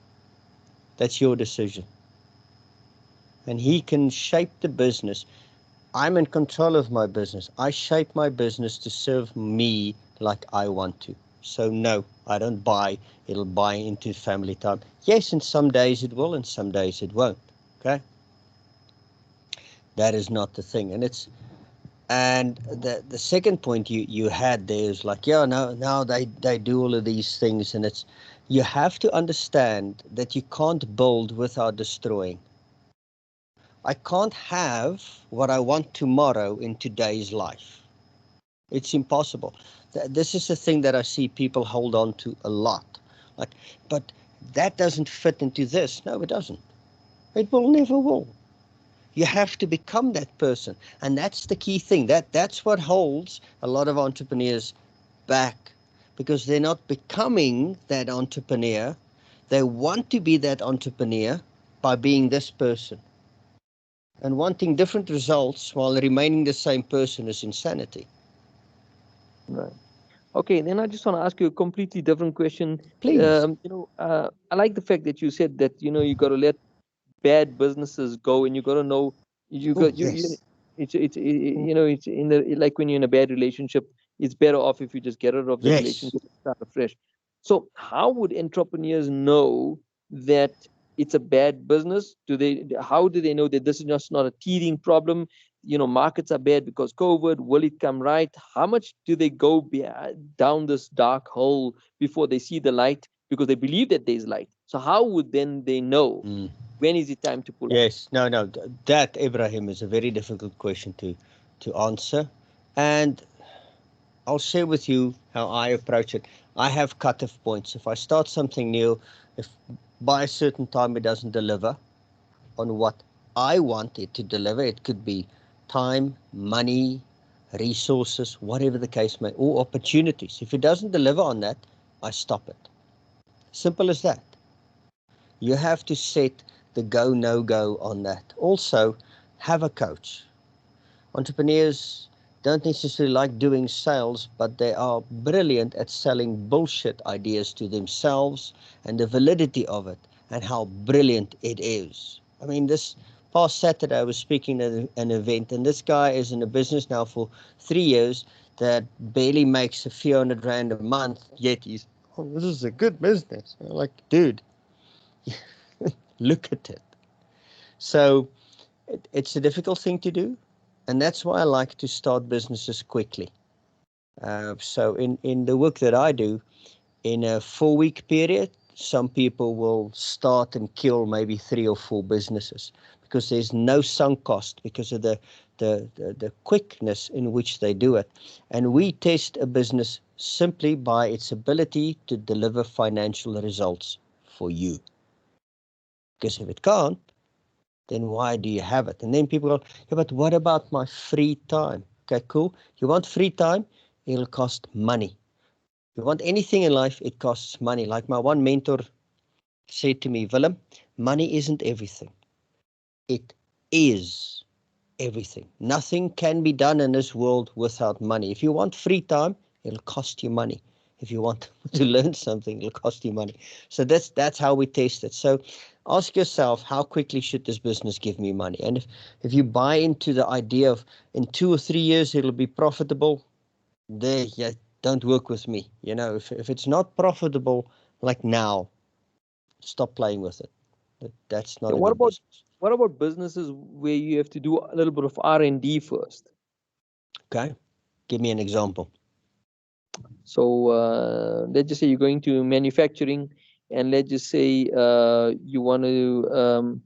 That's your decision. And he can shape the business. I'm in control of my business. I shape my business to serve me like I want to. So no, I don't buy. It'll buy into family time. Yes, and some days it will, and some days it won't. Okay? That is not the thing. And the second point you had there is like, yeah, now they do all of these things, and it's, you have to understand that you can't build without destroying. I can't have what I want tomorrow in today's life. It's impossible. This is the thing that I see people hold on to a lot. Like, but that doesn't fit into this. No, it doesn't. It will never will. You have to become that person. And that's the key thing. That's what holds a lot of entrepreneurs back, because they're not becoming that entrepreneur. They want to be that entrepreneur by being this person. And wanting different results while remaining the same person is insanity. Right. Okay, then I just want to ask you a completely different question. Please. I like the fact that you said that, you got to let bad businesses go, and you got to know you Oh, got you, you yes. it's it's in the, like when you're in a bad relationship, it's better off if you just get rid of the Yes. relationship and start afresh. So how would entrepreneurs know that it's a bad business? How do they know that this is just not a teething problem? Markets are bad because COVID. Will it come right? How much do they go down this dark hole before they see the light, because they believe that there's light? So how would then they know when is it time to pull out? Yes. No. That, Ibrahim, is a very difficult question to answer. And I'll share with you how I approach it. I have cut-off points. If I start something new, if by a certain time it doesn't deliver on what I want it to deliver, it could be time, money, resources, whatever the case may, or opportunities. If it doesn't deliver on that, I stop it. Simple as that. You have to set the go, no go on that. Also, have a coach. Entrepreneurs don't necessarily like doing sales, but they are brilliant at selling bullshit ideas to themselves and the validity of it and how brilliant it is. I mean, this past Saturday I was speaking at an event, and this guy is in a business now for 3 years that barely makes a few hundred rand a month, yet he's, oh, this is a good business. I'm like, dude, look at it. So it's a difficult thing to do. And that's why I like to start businesses quickly. So in the work that I do, in a 4-week period, some people will start and kill maybe 3 or 4 businesses because there's no sunk cost because of the quickness in which they do it. And we test a business simply by its ability to deliver financial results for you. Because if it can't, then why do you have it? And then people go, yeah, but what about my free time? Okay, cool. You want free time? It'll cost money. You want anything in life, it costs money. Like my one mentor said to me, Willem, money isn't everything. It is everything. Nothing can be done in this world without money. If you want free time, it'll cost you money. If you want to learn something, it'll cost you money. So that's how we test it. So ask yourself, how quickly should this business give me money? And if you buy into the idea of in 2 or 3 years it'll be profitable, there, yeah, don't work with me. If it's not profitable like now, stop playing with it. That's not a good business. What about businesses where you have to do a little bit of R&D first? Okay, give me an example. So let's just say you're going to manufacturing, and let's just say you want to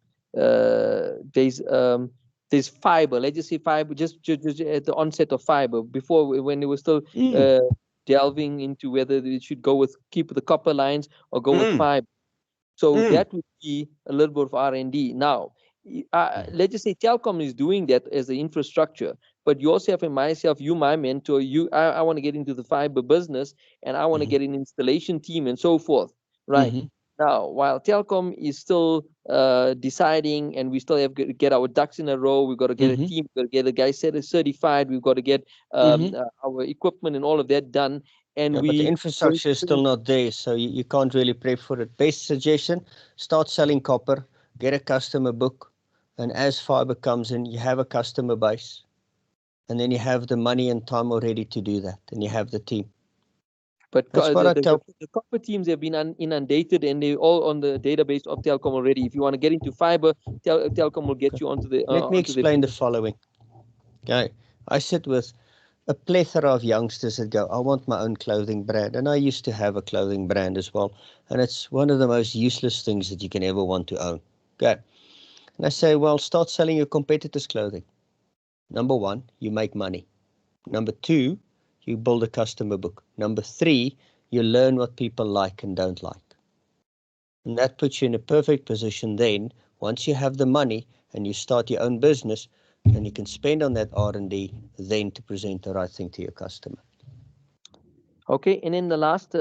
there's fiber. Let's just say fiber, just at the onset of fiber, before when they were still delving into whether they should keep the copper lines or go with fiber. So that would be a little bit of R&D. Now, let's just say Telkom is doing that as the infrastructure, but yourself and myself, you, my mentor, I want to get into the fiber business, and I want to get an installation team and so forth, right? Now, while telecom is still deciding, and we still have to get our ducks in a row, we've got to get a team, we've got to get a guy certified, we've got to get our equipment and all of that done. And but the infrastructure is still not there, so you can't really prep for it. Best suggestion, start selling copper, get a customer book, and as fiber comes in, you have a customer base, and then you have the money and time already to do that, and you have the team. But that's what I tell. The copper teams have been inundated, and they're all on the database of Telkom already. If you want to get into fiber, Telkom will get you onto the. Let me explain the following. Okay, I sit with a plethora of youngsters that go, I want my own clothing brand. And I used to have a clothing brand as well. And it's one of the most useless things that you can ever want to own. Okay. And I say, well, start selling your competitors' clothing. Number one, you make money. Number two, you build a customer book. Number three, you learn what people like and don't like. And that puts you in a perfect position then, once you have the money and you start your own business, and you can spend on that R&D then to present the right thing to your customer. Okay, and then the last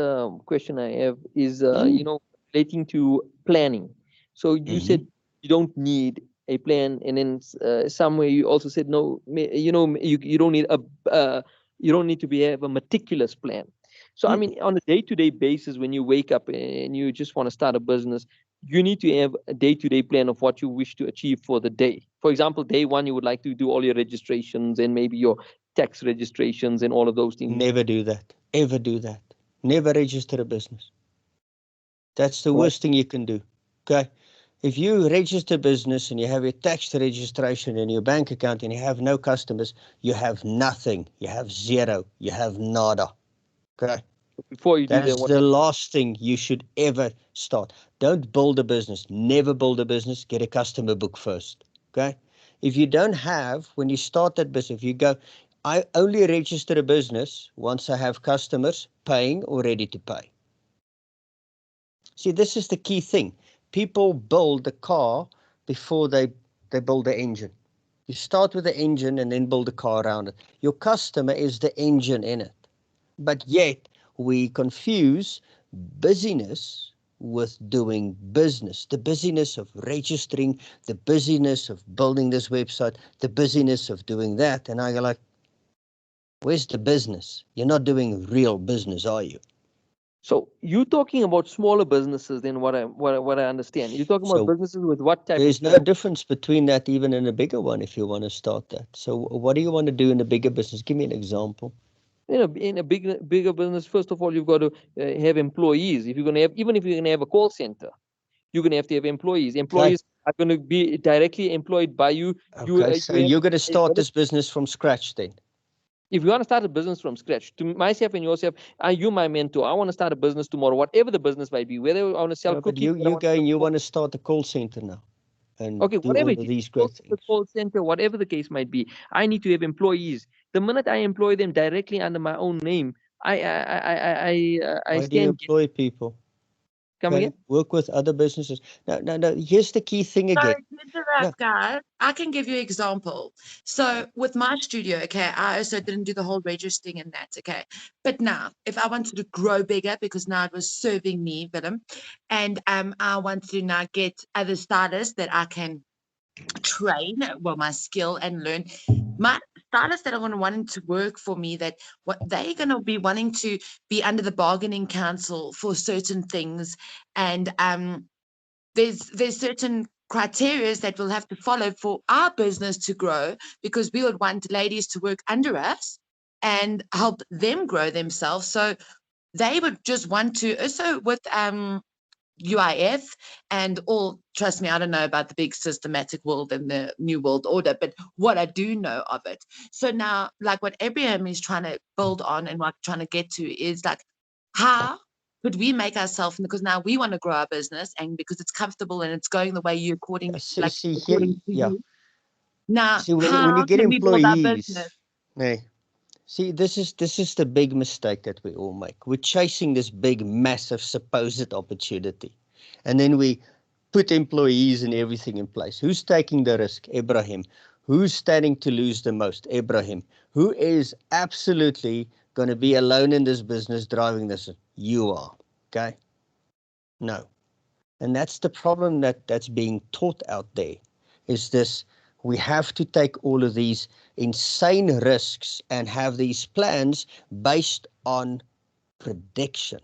question I have is, relating to planning. So you said you don't need a plan, and then somewhere you also said no, you don't need have a meticulous plan. So I mean, on a day-to-day basis, when you wake up and you just want to start a business, you need to have a day-to-day plan of what you wish to achieve for the day. For example, day one, you would like to do all your registrations and maybe your tax registrations and all of those things. Never do that. Ever do that. Never register a business. That's the worst thing you can do. Okay. If you register business and you have your tax registration in your bank account and you have no customers, you have nothing. You have zero. You have nada. Okay. Before you do that is the last thing you should ever start. Don't build a business. Never build a business. Get a customer book first. Okay. If you don't have, when you start that business, if you go, I only register a business once I have customers paying or ready to pay. See, this is the key thing. People build the car before they build the engine. You start with the engine and then build the car around it. Your customer is the engine in it. But yet we confuse busyness with doing business. The busyness of registering, the busyness of building this website, the busyness of doing that. And I go like, where's the business? You're not doing real business, are you? So you're talking about smaller businesses than what I understand. You're talking about businesses with what type? There's no difference between that even in a bigger one if you want to start that. So what do you want to do in a bigger business? Give me an example. In a bigger business, first of all, you've got to have employees. If you're going to have, even if you're going to have a call center, you're going to have employees. Employees are going to be directly employed by you. Okay, so you're going to start this business from scratch then? If you want to start a business from scratch, to myself and yourself, are you my mentor? I want to start a business tomorrow, whatever the business might be, whether I want to sell cookies. But you want to start a call center now. And okay, do whatever all of these great things. The call center, whatever the case might be, I need to have employees. The minute I employ them directly under my own name, Why do you employ people? Come again? Work with other businesses. No. Here's the key thing again. Sorry to interrupt, guys. I can give you an example. So with my studio, okay, I also didn't do the whole registering and that, okay. But now, if I wanted to grow bigger, because now it was serving me, Willem, and I want to now get other stylists that I can train, well, my skill and learn. My stylists that are going to wanting to work for me, that what they're going to be wanting to be under the bargaining council for certain things, and there's certain criteria that we'll have to follow for our business to grow, because we would want ladies to work under us and help them grow themselves. So they would just want to also with UIF and all, trust me, I don't know about the big systematic world and the new world order, but what I do know of it. So now, like what Abraham is trying to build on and what I'm trying to get to is like, how could we make ourselves, because now we want to grow our business and because it's comfortable and it's going the way you according to you. Now, see, when you get can we build our business? See, this is the big mistake that we all make. We're chasing this big, massive, supposed opportunity. And then we put employees and everything in place. Who's taking the risk? Ibrahim. Who's standing to lose the most? Ibrahim. Who is absolutely going to be alone in this business driving this? You are. Okay? No. And that's the problem that's being taught out there, is this: we have to take all of these insane risks and have these plans based on prediction.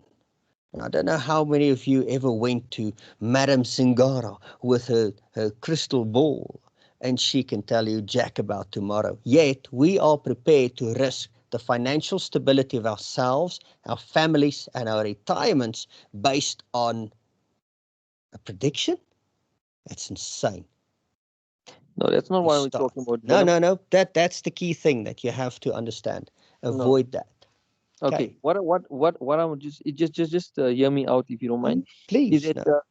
And I don't know how many of you ever went to Madame Singara with her crystal ball, and she can tell you jack about tomorrow. Yet we are prepared to risk the financial stability of ourselves, our families, and our retirements based on a prediction? That's insane. No, that's not what we're Start. talking about. No. That's the key thing that you have to understand. Avoid that. Okay. What I would just hear me out if you don't mind. Please. Is that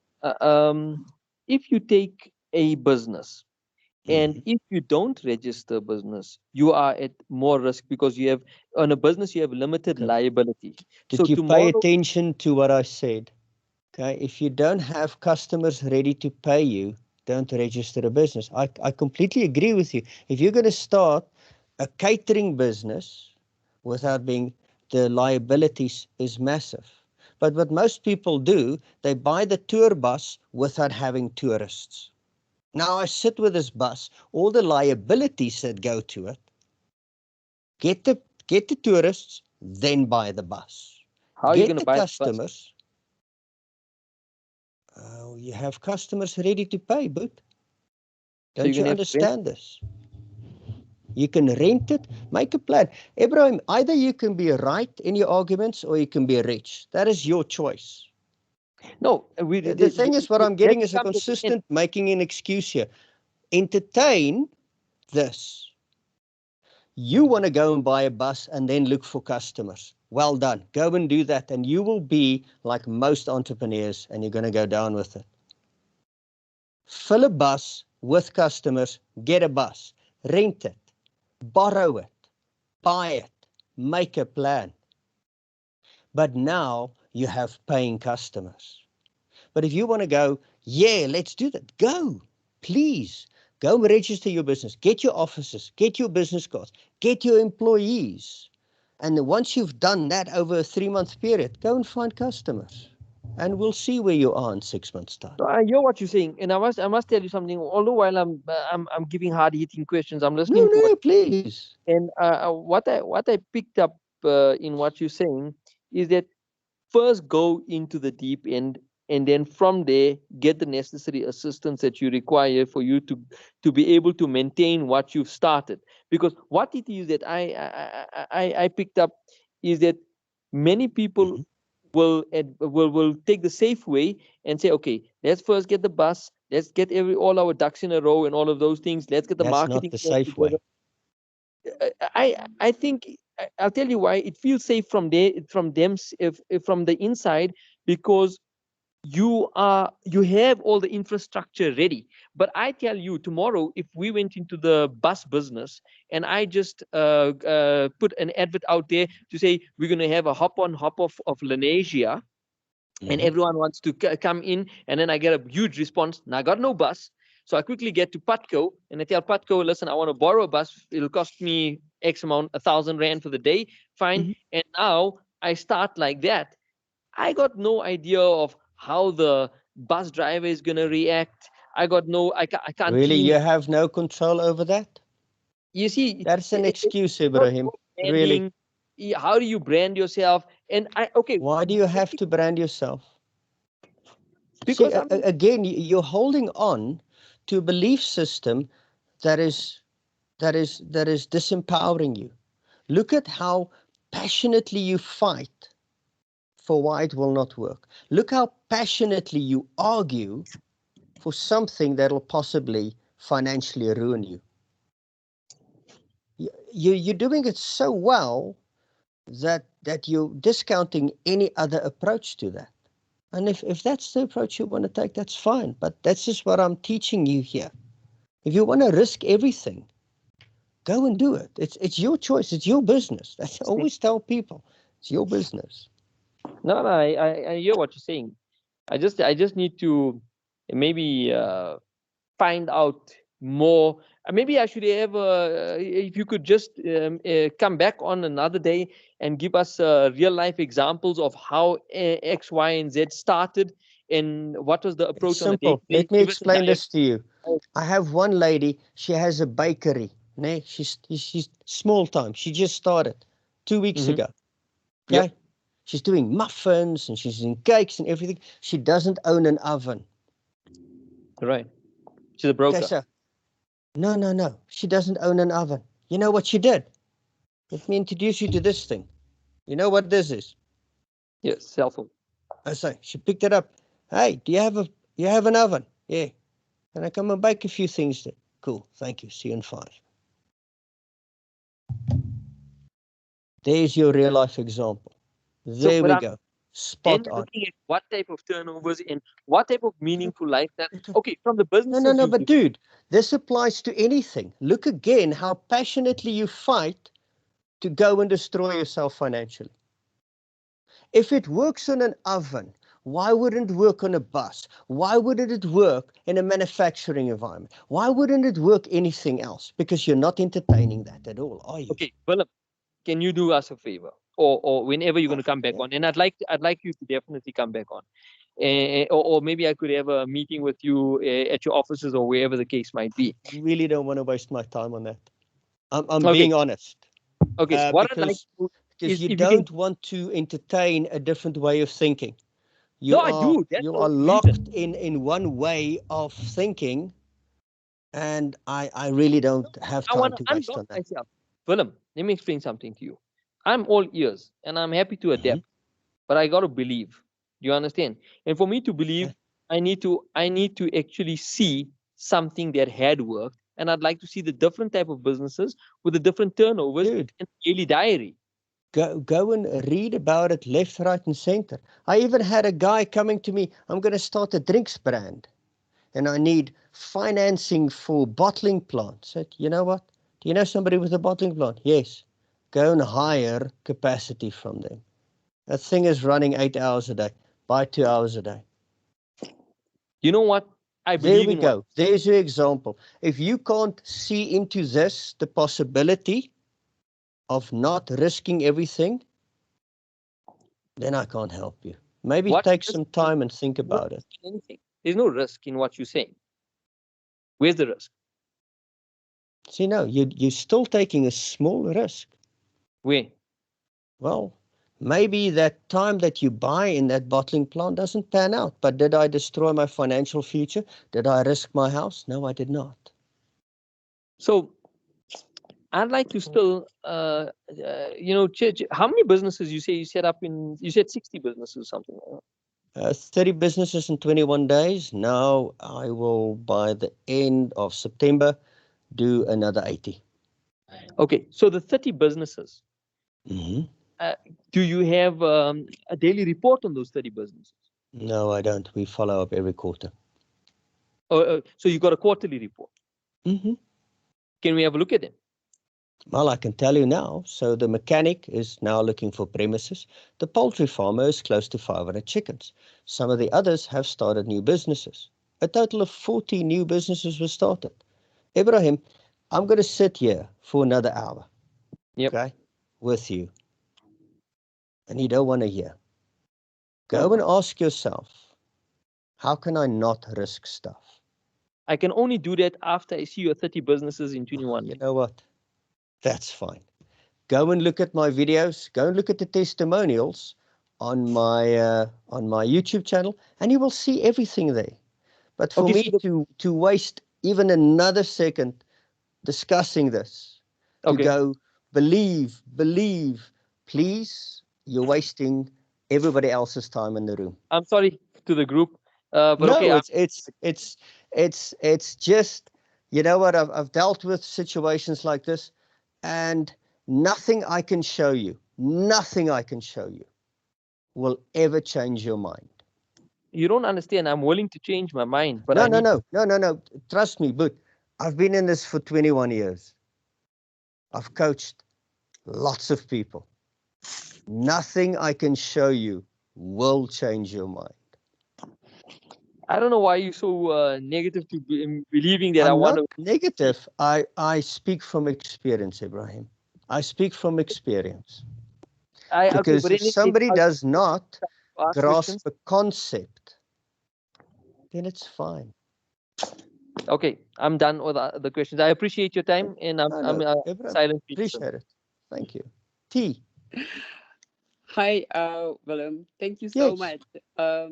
if you take a business and if you don't register business, you are at more risk because you have on a business you have limited liability. Did you pay attention to what I said? Okay, if you don't have customers ready to pay you, don't register a business. I completely agree with you. If you're going to start a catering business without being, the liabilities is massive. But what most people do, they buy the tour bus without having tourists. Now I sit with this bus, all the liabilities that go to it, get the tourists, then buy the bus. How are you going to Get the buy customers. You have customers ready to pay, but don't you understand this? You can rent it, make a plan. Abraham, either you can be right in your arguments or you can be rich. That is your choice. No, the thing is, what I'm getting is a consistent making an excuse here. Entertain this. You want to go and buy a bus and then look for customers. Well done. Go and do that, and you will be like most entrepreneurs, and you're going to go down with it. Fill a bus with customers, get a bus, rent it, borrow it, buy it, make a plan. But now you have paying customers. But if you want to go, yeah, let's do that, go, please. Go register your business, get your offices, get your business cards, get your employees. And once you've done that over a 3-month period, go and find customers. And we'll see where you are in 6 months' time. I hear what you're saying, and I must tell you something. Although while I'm giving hard hitting questions, I'm listening to what, please. And what I picked up in what you're saying is that first go into the deep end, and then from there get the necessary assistance that you require for you to be able to maintain what you've started. Because what it is that I picked up is that many people will take the safe way and say, okay, let's first get the bus, let's get all our ducks in a row and all of those things. Let's get the marketing. That's not the safe way. I think I'll tell you why it feels safe from the inside, because you have all the infrastructure ready. But I tell you, tomorrow, if we went into the bus business and I just put an advert out there to say we're going to have a hop on hop off of Lenasia, and everyone wants to come in, and then I get a huge response, and I got no bus. So I quickly get to Patco and I tell Patco, listen, I want to borrow a bus. It'll cost me X amount, 1,000 Rand for the day. Fine. And now I start like that. I got no idea of how the bus driver is going to react. I can't. Really, you have no control over that? You see, that's an excuse, Ibrahim. Really. How do you brand yourself? And why do you have to brand yourself? Because again, you're holding on to a belief system that is disempowering you. Look at how passionately you fight for why it will not work. Look how passionately you argue for something that will possibly financially ruin you. You're doing it so well that you're discounting any other approach to that. And if that's the approach you want to take, that's fine. But that's just what I'm teaching you here. If you want to risk everything, go and do it. It's your choice. It's your business. That's I always tell people. It's your business. No, I hear what you're saying. I just need to maybe find out more. Maybe I should have, if you could just come back on another day and give us real life examples of how X, Y, and Z started, and what was the It's approach on a simple. day-to-day? Let me Give us a explain diet. this to you. I have one lady, she has a bakery. Ne? She's small time. She just started 2 weeks ago. Okay? Yep. She's doing muffins and she's doing cakes and everything. She doesn't own an oven. Right. She's a broker. Okay, so no. She doesn't own an oven. You know what she did? Let me introduce you to this thing. You know what this is? Yes, cell phone. I say, she picked it up. Hey, do you have an oven? Yeah. Can I come and bake a few things there? Cool. Thank you. See you in 5. There's your real life example. There we go. Spot Then on. looking at what type of turnovers and what type of meaningful life that, okay, from the businesses. No, but dude, this applies to anything. Look again how passionately you fight to go and destroy yourself financially. If it works on an oven, why wouldn't it work on a bus? Why wouldn't it work in a manufacturing environment? Why wouldn't it work anything else? Because you're not entertaining that at all, are you? Okay, Willem, can you do us a favor? Or whenever you're going to come back on, and I'd like you to definitely come back on. Or maybe I could have a meeting with you at your offices or wherever the case might be. I really don't want to waste my time on that. I'm Okay. being honest. Okay, what I'd like Because to is you if don't you want to entertain a different way of thinking. No, I do. That's You the are only locked reason. in one way of thinking, and I really don't have I time want to to waste unlock on that. myself. Willem, let me explain something to you. I'm all ears and I'm happy to adapt, but I got to believe. Do you understand? And for me to believe, I need to actually see something that had worked, and I'd like to see the different type of businesses with the different turnovers Dude, and daily diary. go and read about it left, right, and center. I even had a guy coming to me, I'm going to start a drinks brand, and I need financing for bottling plant. I said, you know what? Do you know somebody with a bottling plant? Yes. Go and hire capacity from them. That thing is running 8 hours a day. Buy 2 hours a day. You know what? I There believe we in what. go. There's your example. If you can't see into this, the possibility of not risking everything, then I can't help you. Maybe What take risk? some time and think Not about it. risking anything. There's no risk in what you're saying. Where's the risk? See, no, you're still taking a small risk. Where? Well, maybe that time that you buy in that bottling plant doesn't pan out. But did I destroy my financial future? Did I risk my house? No, I did not. So I'd like to still, how many businesses you say you set up in? You said 60 businesses, something like that. 30 businesses in 21 days. Now I will, by the end of September, do another 80. Okay, so the 30 businesses, do you have a daily report on those 30 businesses? No, I don't. We follow up every quarter. So you got a quarterly report. Can we have a look at them? Well, I can tell you now. So the mechanic is now looking for premises. The poultry farmer is close to 500 chickens. Some of the others have started new businesses. A total of 40 new businesses were started. Ibrahim, I'm going to sit here for another hour. Yep. Okay, with you. And you don't want to hear. Go and ask yourself, how can I not risk stuff? I can only do that after I see your 30 businesses in 21. You know what? That's fine. Go and look at my videos. Go and look at the testimonials on my YouTube channel, and you will see everything there. But for me to waste even another second discussing this, to go believe, please, you're wasting everybody else's time in the room. I'm sorry to the group, but no, okay. It's just, you know what? I've dealt with situations like this, and nothing I can show you will ever change your mind. You don't understand. I'm willing to change my mind, but no. Trust me, but I've been in this for 21 years. I've coached lots of people. Nothing I can show you will change your mind. I don't know why you're so negative to believing that I'm not negative. I speak from experience, Ibrahim. I speak from experience. Because if somebody does not grasp a concept, then it's fine. Okay, I'm done with the questions. I appreciate your time, and I'm Deborah, silent. appreciate it. Thank you. T. Hi, Willem. Thank you so Yes. much.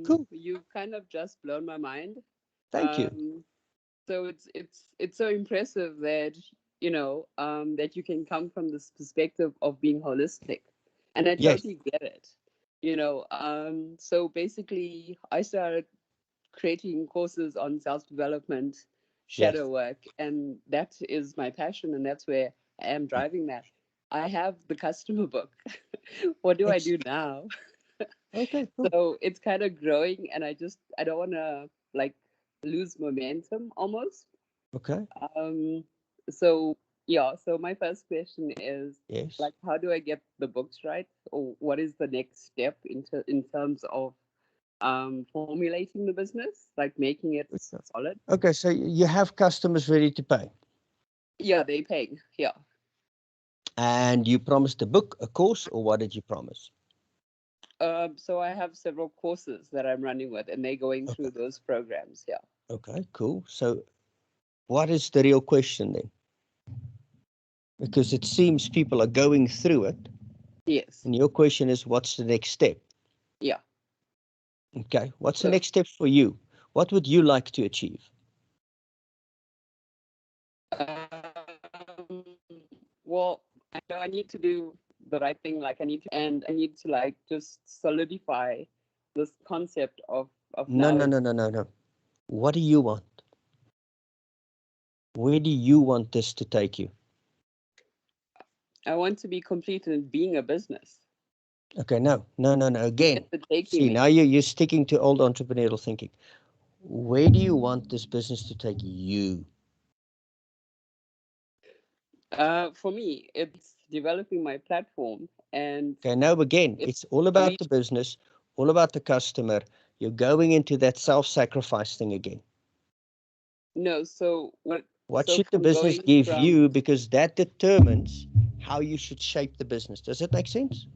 Cool. You kind of just blown my mind. Thank you. So it's so impressive that that you can come from this perspective of being holistic, and I Yes. totally get it. So basically, I started creating courses on self-development, Yes. shadow work, and that is my passion, and that's where I am driving that. I have the customer book. What do I do now? Okay, cool. So it's kind of growing, and I don't want to like lose momentum almost. Okay. So yeah, so my first question is Yes. like, how do I get the books right, or what is the next step in terms of formulating the business, like making it solid? Okay, so you have customers ready to pay. Yeah, they pay. Yeah. And you promised a book, a course, or what did you promise? So I have several courses that I'm running with, and they're going Okay. through those programs. Yeah. Okay, cool. So what is the real question then? Because it seems people are going through it. Yes. And your question is, what's the next step? Yeah. Okay. What's the So, next step for you? What would you like to achieve? um, well, I know I need to do the right thing. Like I need to like just solidify this concept of No, now. no, no, no, no, no. What do you want? Where do you want this to take you? I want to be complete in being a business. Okay, no, no, no, no. Again, see, now you're sticking to old entrepreneurial thinking. Where do you want this business to take you? For me, it's developing my platform, and Okay, now again, it's all about the business, all about the customer. You're going into that self-sacrifice thing again. no. So What So should the from business going give from you? Because that determines how you should shape the business. Does it make sense?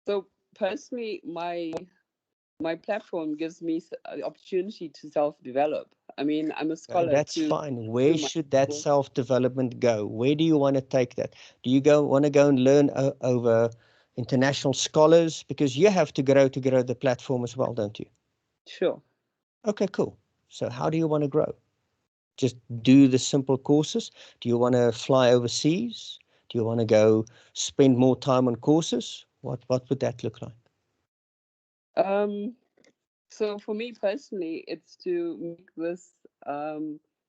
so personally, my platform gives me the opportunity to self-develop. I mean, I'm a Okay, scholar that's too fine. Where through my should that school. self-development go? Where do you want to take that? Do you want to go and learn over international scholars? Because you have to grow the platform as well, don't you? Sure. Okay, cool. So how do you want to grow? Just do the simple courses? Do you want to fly overseas? Do you want to go spend more time on courses? What would that look like? So for me personally, it's to make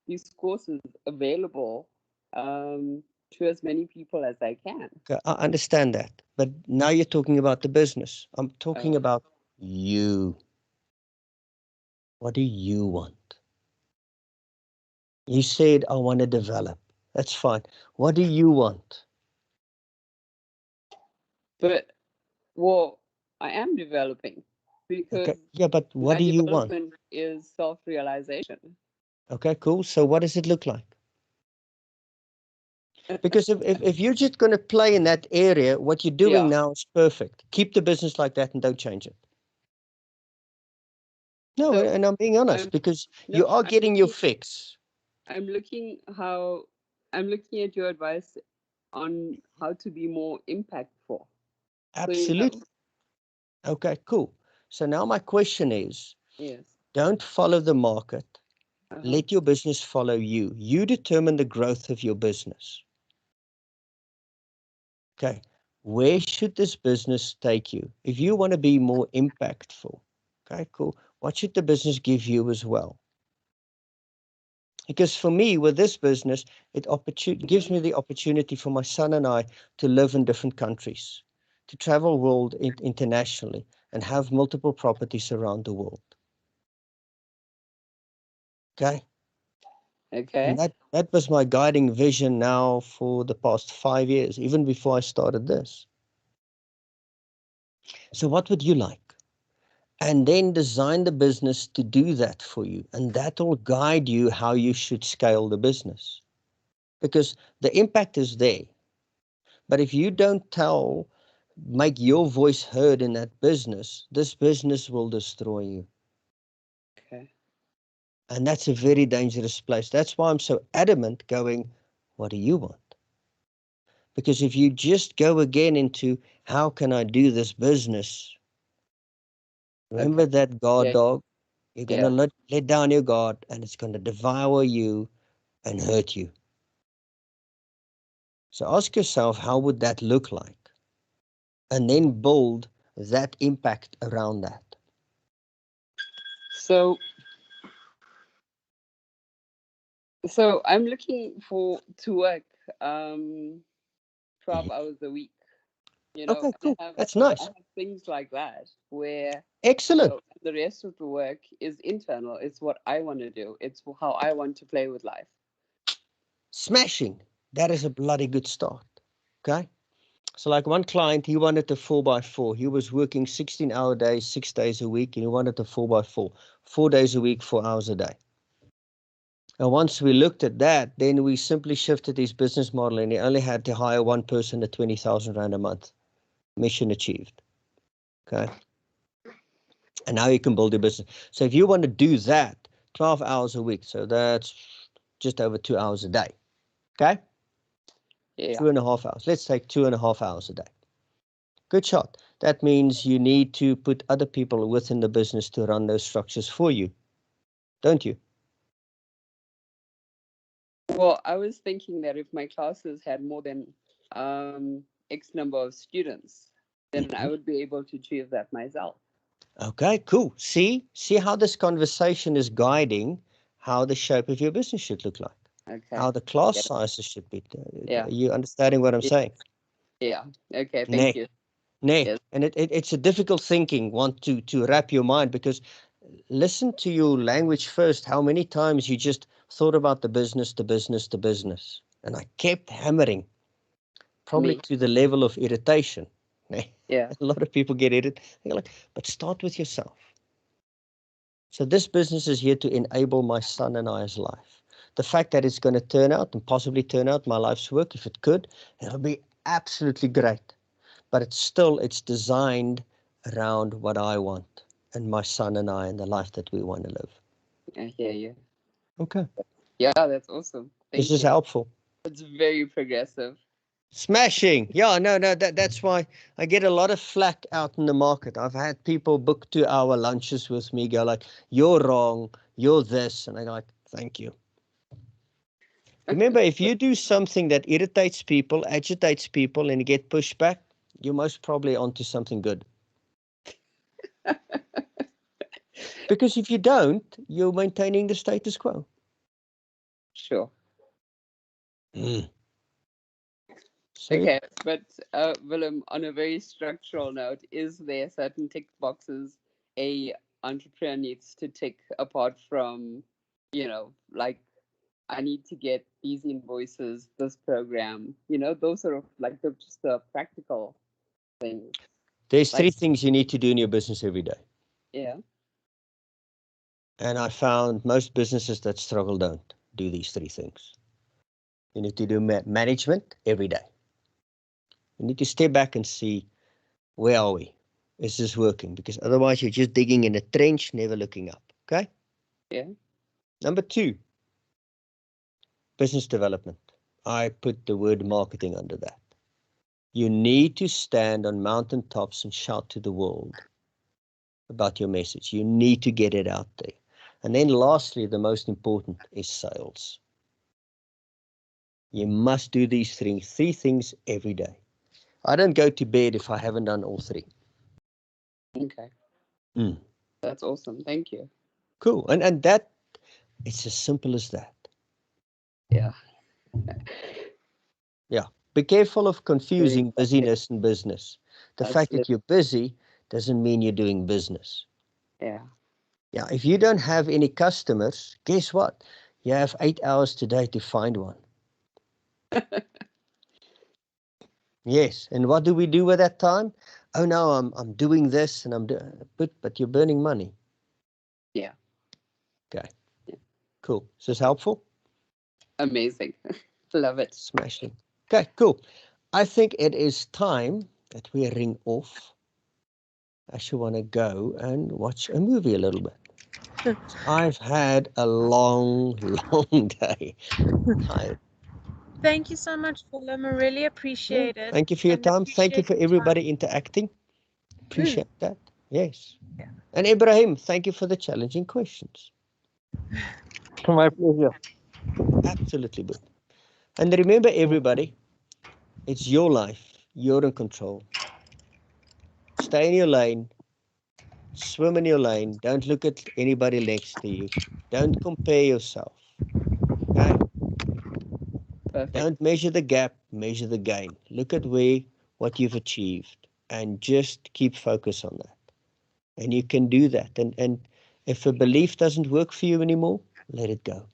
these courses available to as many people as I can. Okay, I understand that. But now you're talking about the business. I'm talking about you. What do you want? You said, I want to develop. That's fine. What do you want? But well, I am developing because Okay, yeah, but what my do you want? development is self-realization. Okay, cool. So what does it look like? Because if you're just going to play in that area, what you're doing now is perfect. Keep the business like that and don't change it. No, So and I'm being honest, because you are getting your fix. I'm looking at your advice on how to be more impactful. Absolutely. Okay, cool. So now my question is, yes. don't follow the market. Let your business follow you. You determine the growth of your business. Okay. Where should this business take you? If you want to be more impactful, okay, cool. What should the business give you as well? Because for me, with this business, it gives me the opportunity for my son and I to live in different countries, to travel world internationally, and have multiple properties around the world. Okay. And that was my guiding vision now for the past 5 years, even before I started this. So what would you like? And then design the business to do that for you. And that will guide you how you should scale the business. Because the impact is there. But if you don't tell make your voice heard in that business, this business will destroy you. Okay. And that's a very dangerous place. That's why I'm so adamant going, what do you want? Because if you just go again into how can I do this business, remember that guard Yeah. dog? You're going to Yeah. let down your guard and it's going to devour you and hurt you. So ask yourself, how would that look like? And then build that impact around that. So I'm looking to work 12 hours a week, you know, Okay, and cool. That's nice. I have things like that where, Excellent. the rest of the work is internal. It's what I want to do. It's how I want to play with life. Smashing. That is a bloody good start. Okay. So like one client, he wanted a 4x4. He was working 16-hour days, 6 days a week, and he wanted a 4x4, 4 days a week, 4 hours a day. And once we looked at that, then we simply shifted his business model and he only had to hire one person at 20,000 Rand a month. Mission achieved. Okay. And now you can build your business. So if you want to do that, 12 hours a week, so that's just over 2 hours a day. Okay. Yeah. 2.5 hours. Let's take 2.5 hours a day. Good shot. That means you need to put other people within the business to run those structures for you, don't you? Well, I was thinking that if my classes had more than X number of students, then I would be able to achieve that myself. Okay, cool. See how this conversation is guiding how the shape of your business should look like. Okay. How the class sizes should be. Yeah. Are you understanding what I'm saying? Yeah. Okay. Thank Nay. you. Nay. Yes. And it's a difficult thinking, want to wrap your mind, because listen to your language first. How many times you just thought about the business. And I kept hammering, probably to the level of irritation. Yeah. A lot of people get irritated. They're like, but start with yourself. So this business is here to enable my son and I's life. The fact that it's going to turn out and possibly turn out my life's work, if it could, it'll be absolutely great. But it's designed around what I want and my son and I and the life that we want to live. I hear you. Okay. Yeah, that's awesome. Thank This is you. helpful. It's very progressive. Smashing. Yeah, no, that's why I get a lot of flack out in the market. I've had people book 2-hour lunches with me, go like, you're wrong, you're this. And I go like, thank you. Remember, if you do something that irritates people, agitates people, and you get pushback, you're most probably onto something good. Because if you don't, you're maintaining the status quo. Sure. So, okay, but Willem, on a very structural note, is there certain tick boxes a entrepreneur needs to tick apart from, like, I need to get these invoices, this program, those sort of like just the practical things. there's Like, 3 things you need to do in your business every day. yeah. And I found most businesses that struggle don't do these 3 things. You need to do management every day. You need to step back and see, where are we? Is this working? Because otherwise you're just digging in a trench, never looking up. Okay? Yeah. Number 2, business development. I put the word marketing under that. You need to stand on mountaintops and shout to the world about your message. You need to get it out there. And then lastly, the most important is sales. You must do these 3 things every day. I don't go to bed if I haven't done all 3. Okay. That's awesome. Thank you. Cool. And that, it's as simple as that. Yeah. Yeah. Be careful of confusing busyness and business. The fact that you're busy doesn't mean you're doing business. Yeah. Yeah. If you don't have any customers, guess what? You have 8 hours today to find one. Yes. And what do we do with that time? Oh no, I'm doing this and I'm doing, but you're burning money. Yeah. Okay. Yeah. Cool. Is this helpful? Amazing. Love it. Smashing. Okay, cool. I think it is time that we ring off. I actually want to go and watch a movie a little bit. I've had a long, long day. Tired. Thank you so much, Willem. I really appreciate it. Thank you for your And time. Thank you appreciate for your everybody interacting. Appreciate that. Yes. Yeah. And Ibrahim, thank you for the challenging questions. My pleasure. Absolutely good. And remember, everybody, it's your life. You're in control. Stay in your lane. Swim in your lane. Don't look at anybody next to you. Don't compare yourself. Okay? Perfect. Don't measure the gap, measure the gain. Look at what you've achieved and just keep focus on that. And you can do that. And if a belief doesn't work for you anymore, let it go.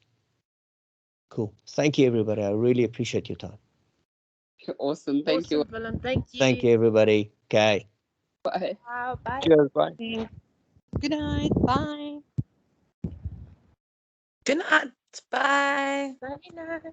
Cool. Thank you, everybody. I really appreciate your time. Awesome. Thank you. Awesome, Willem. Thank you. Thank you, everybody. Okay. Bye. Wow, bye. Cheers. Bye. Good night. Bye. Good night. Bye. Bye.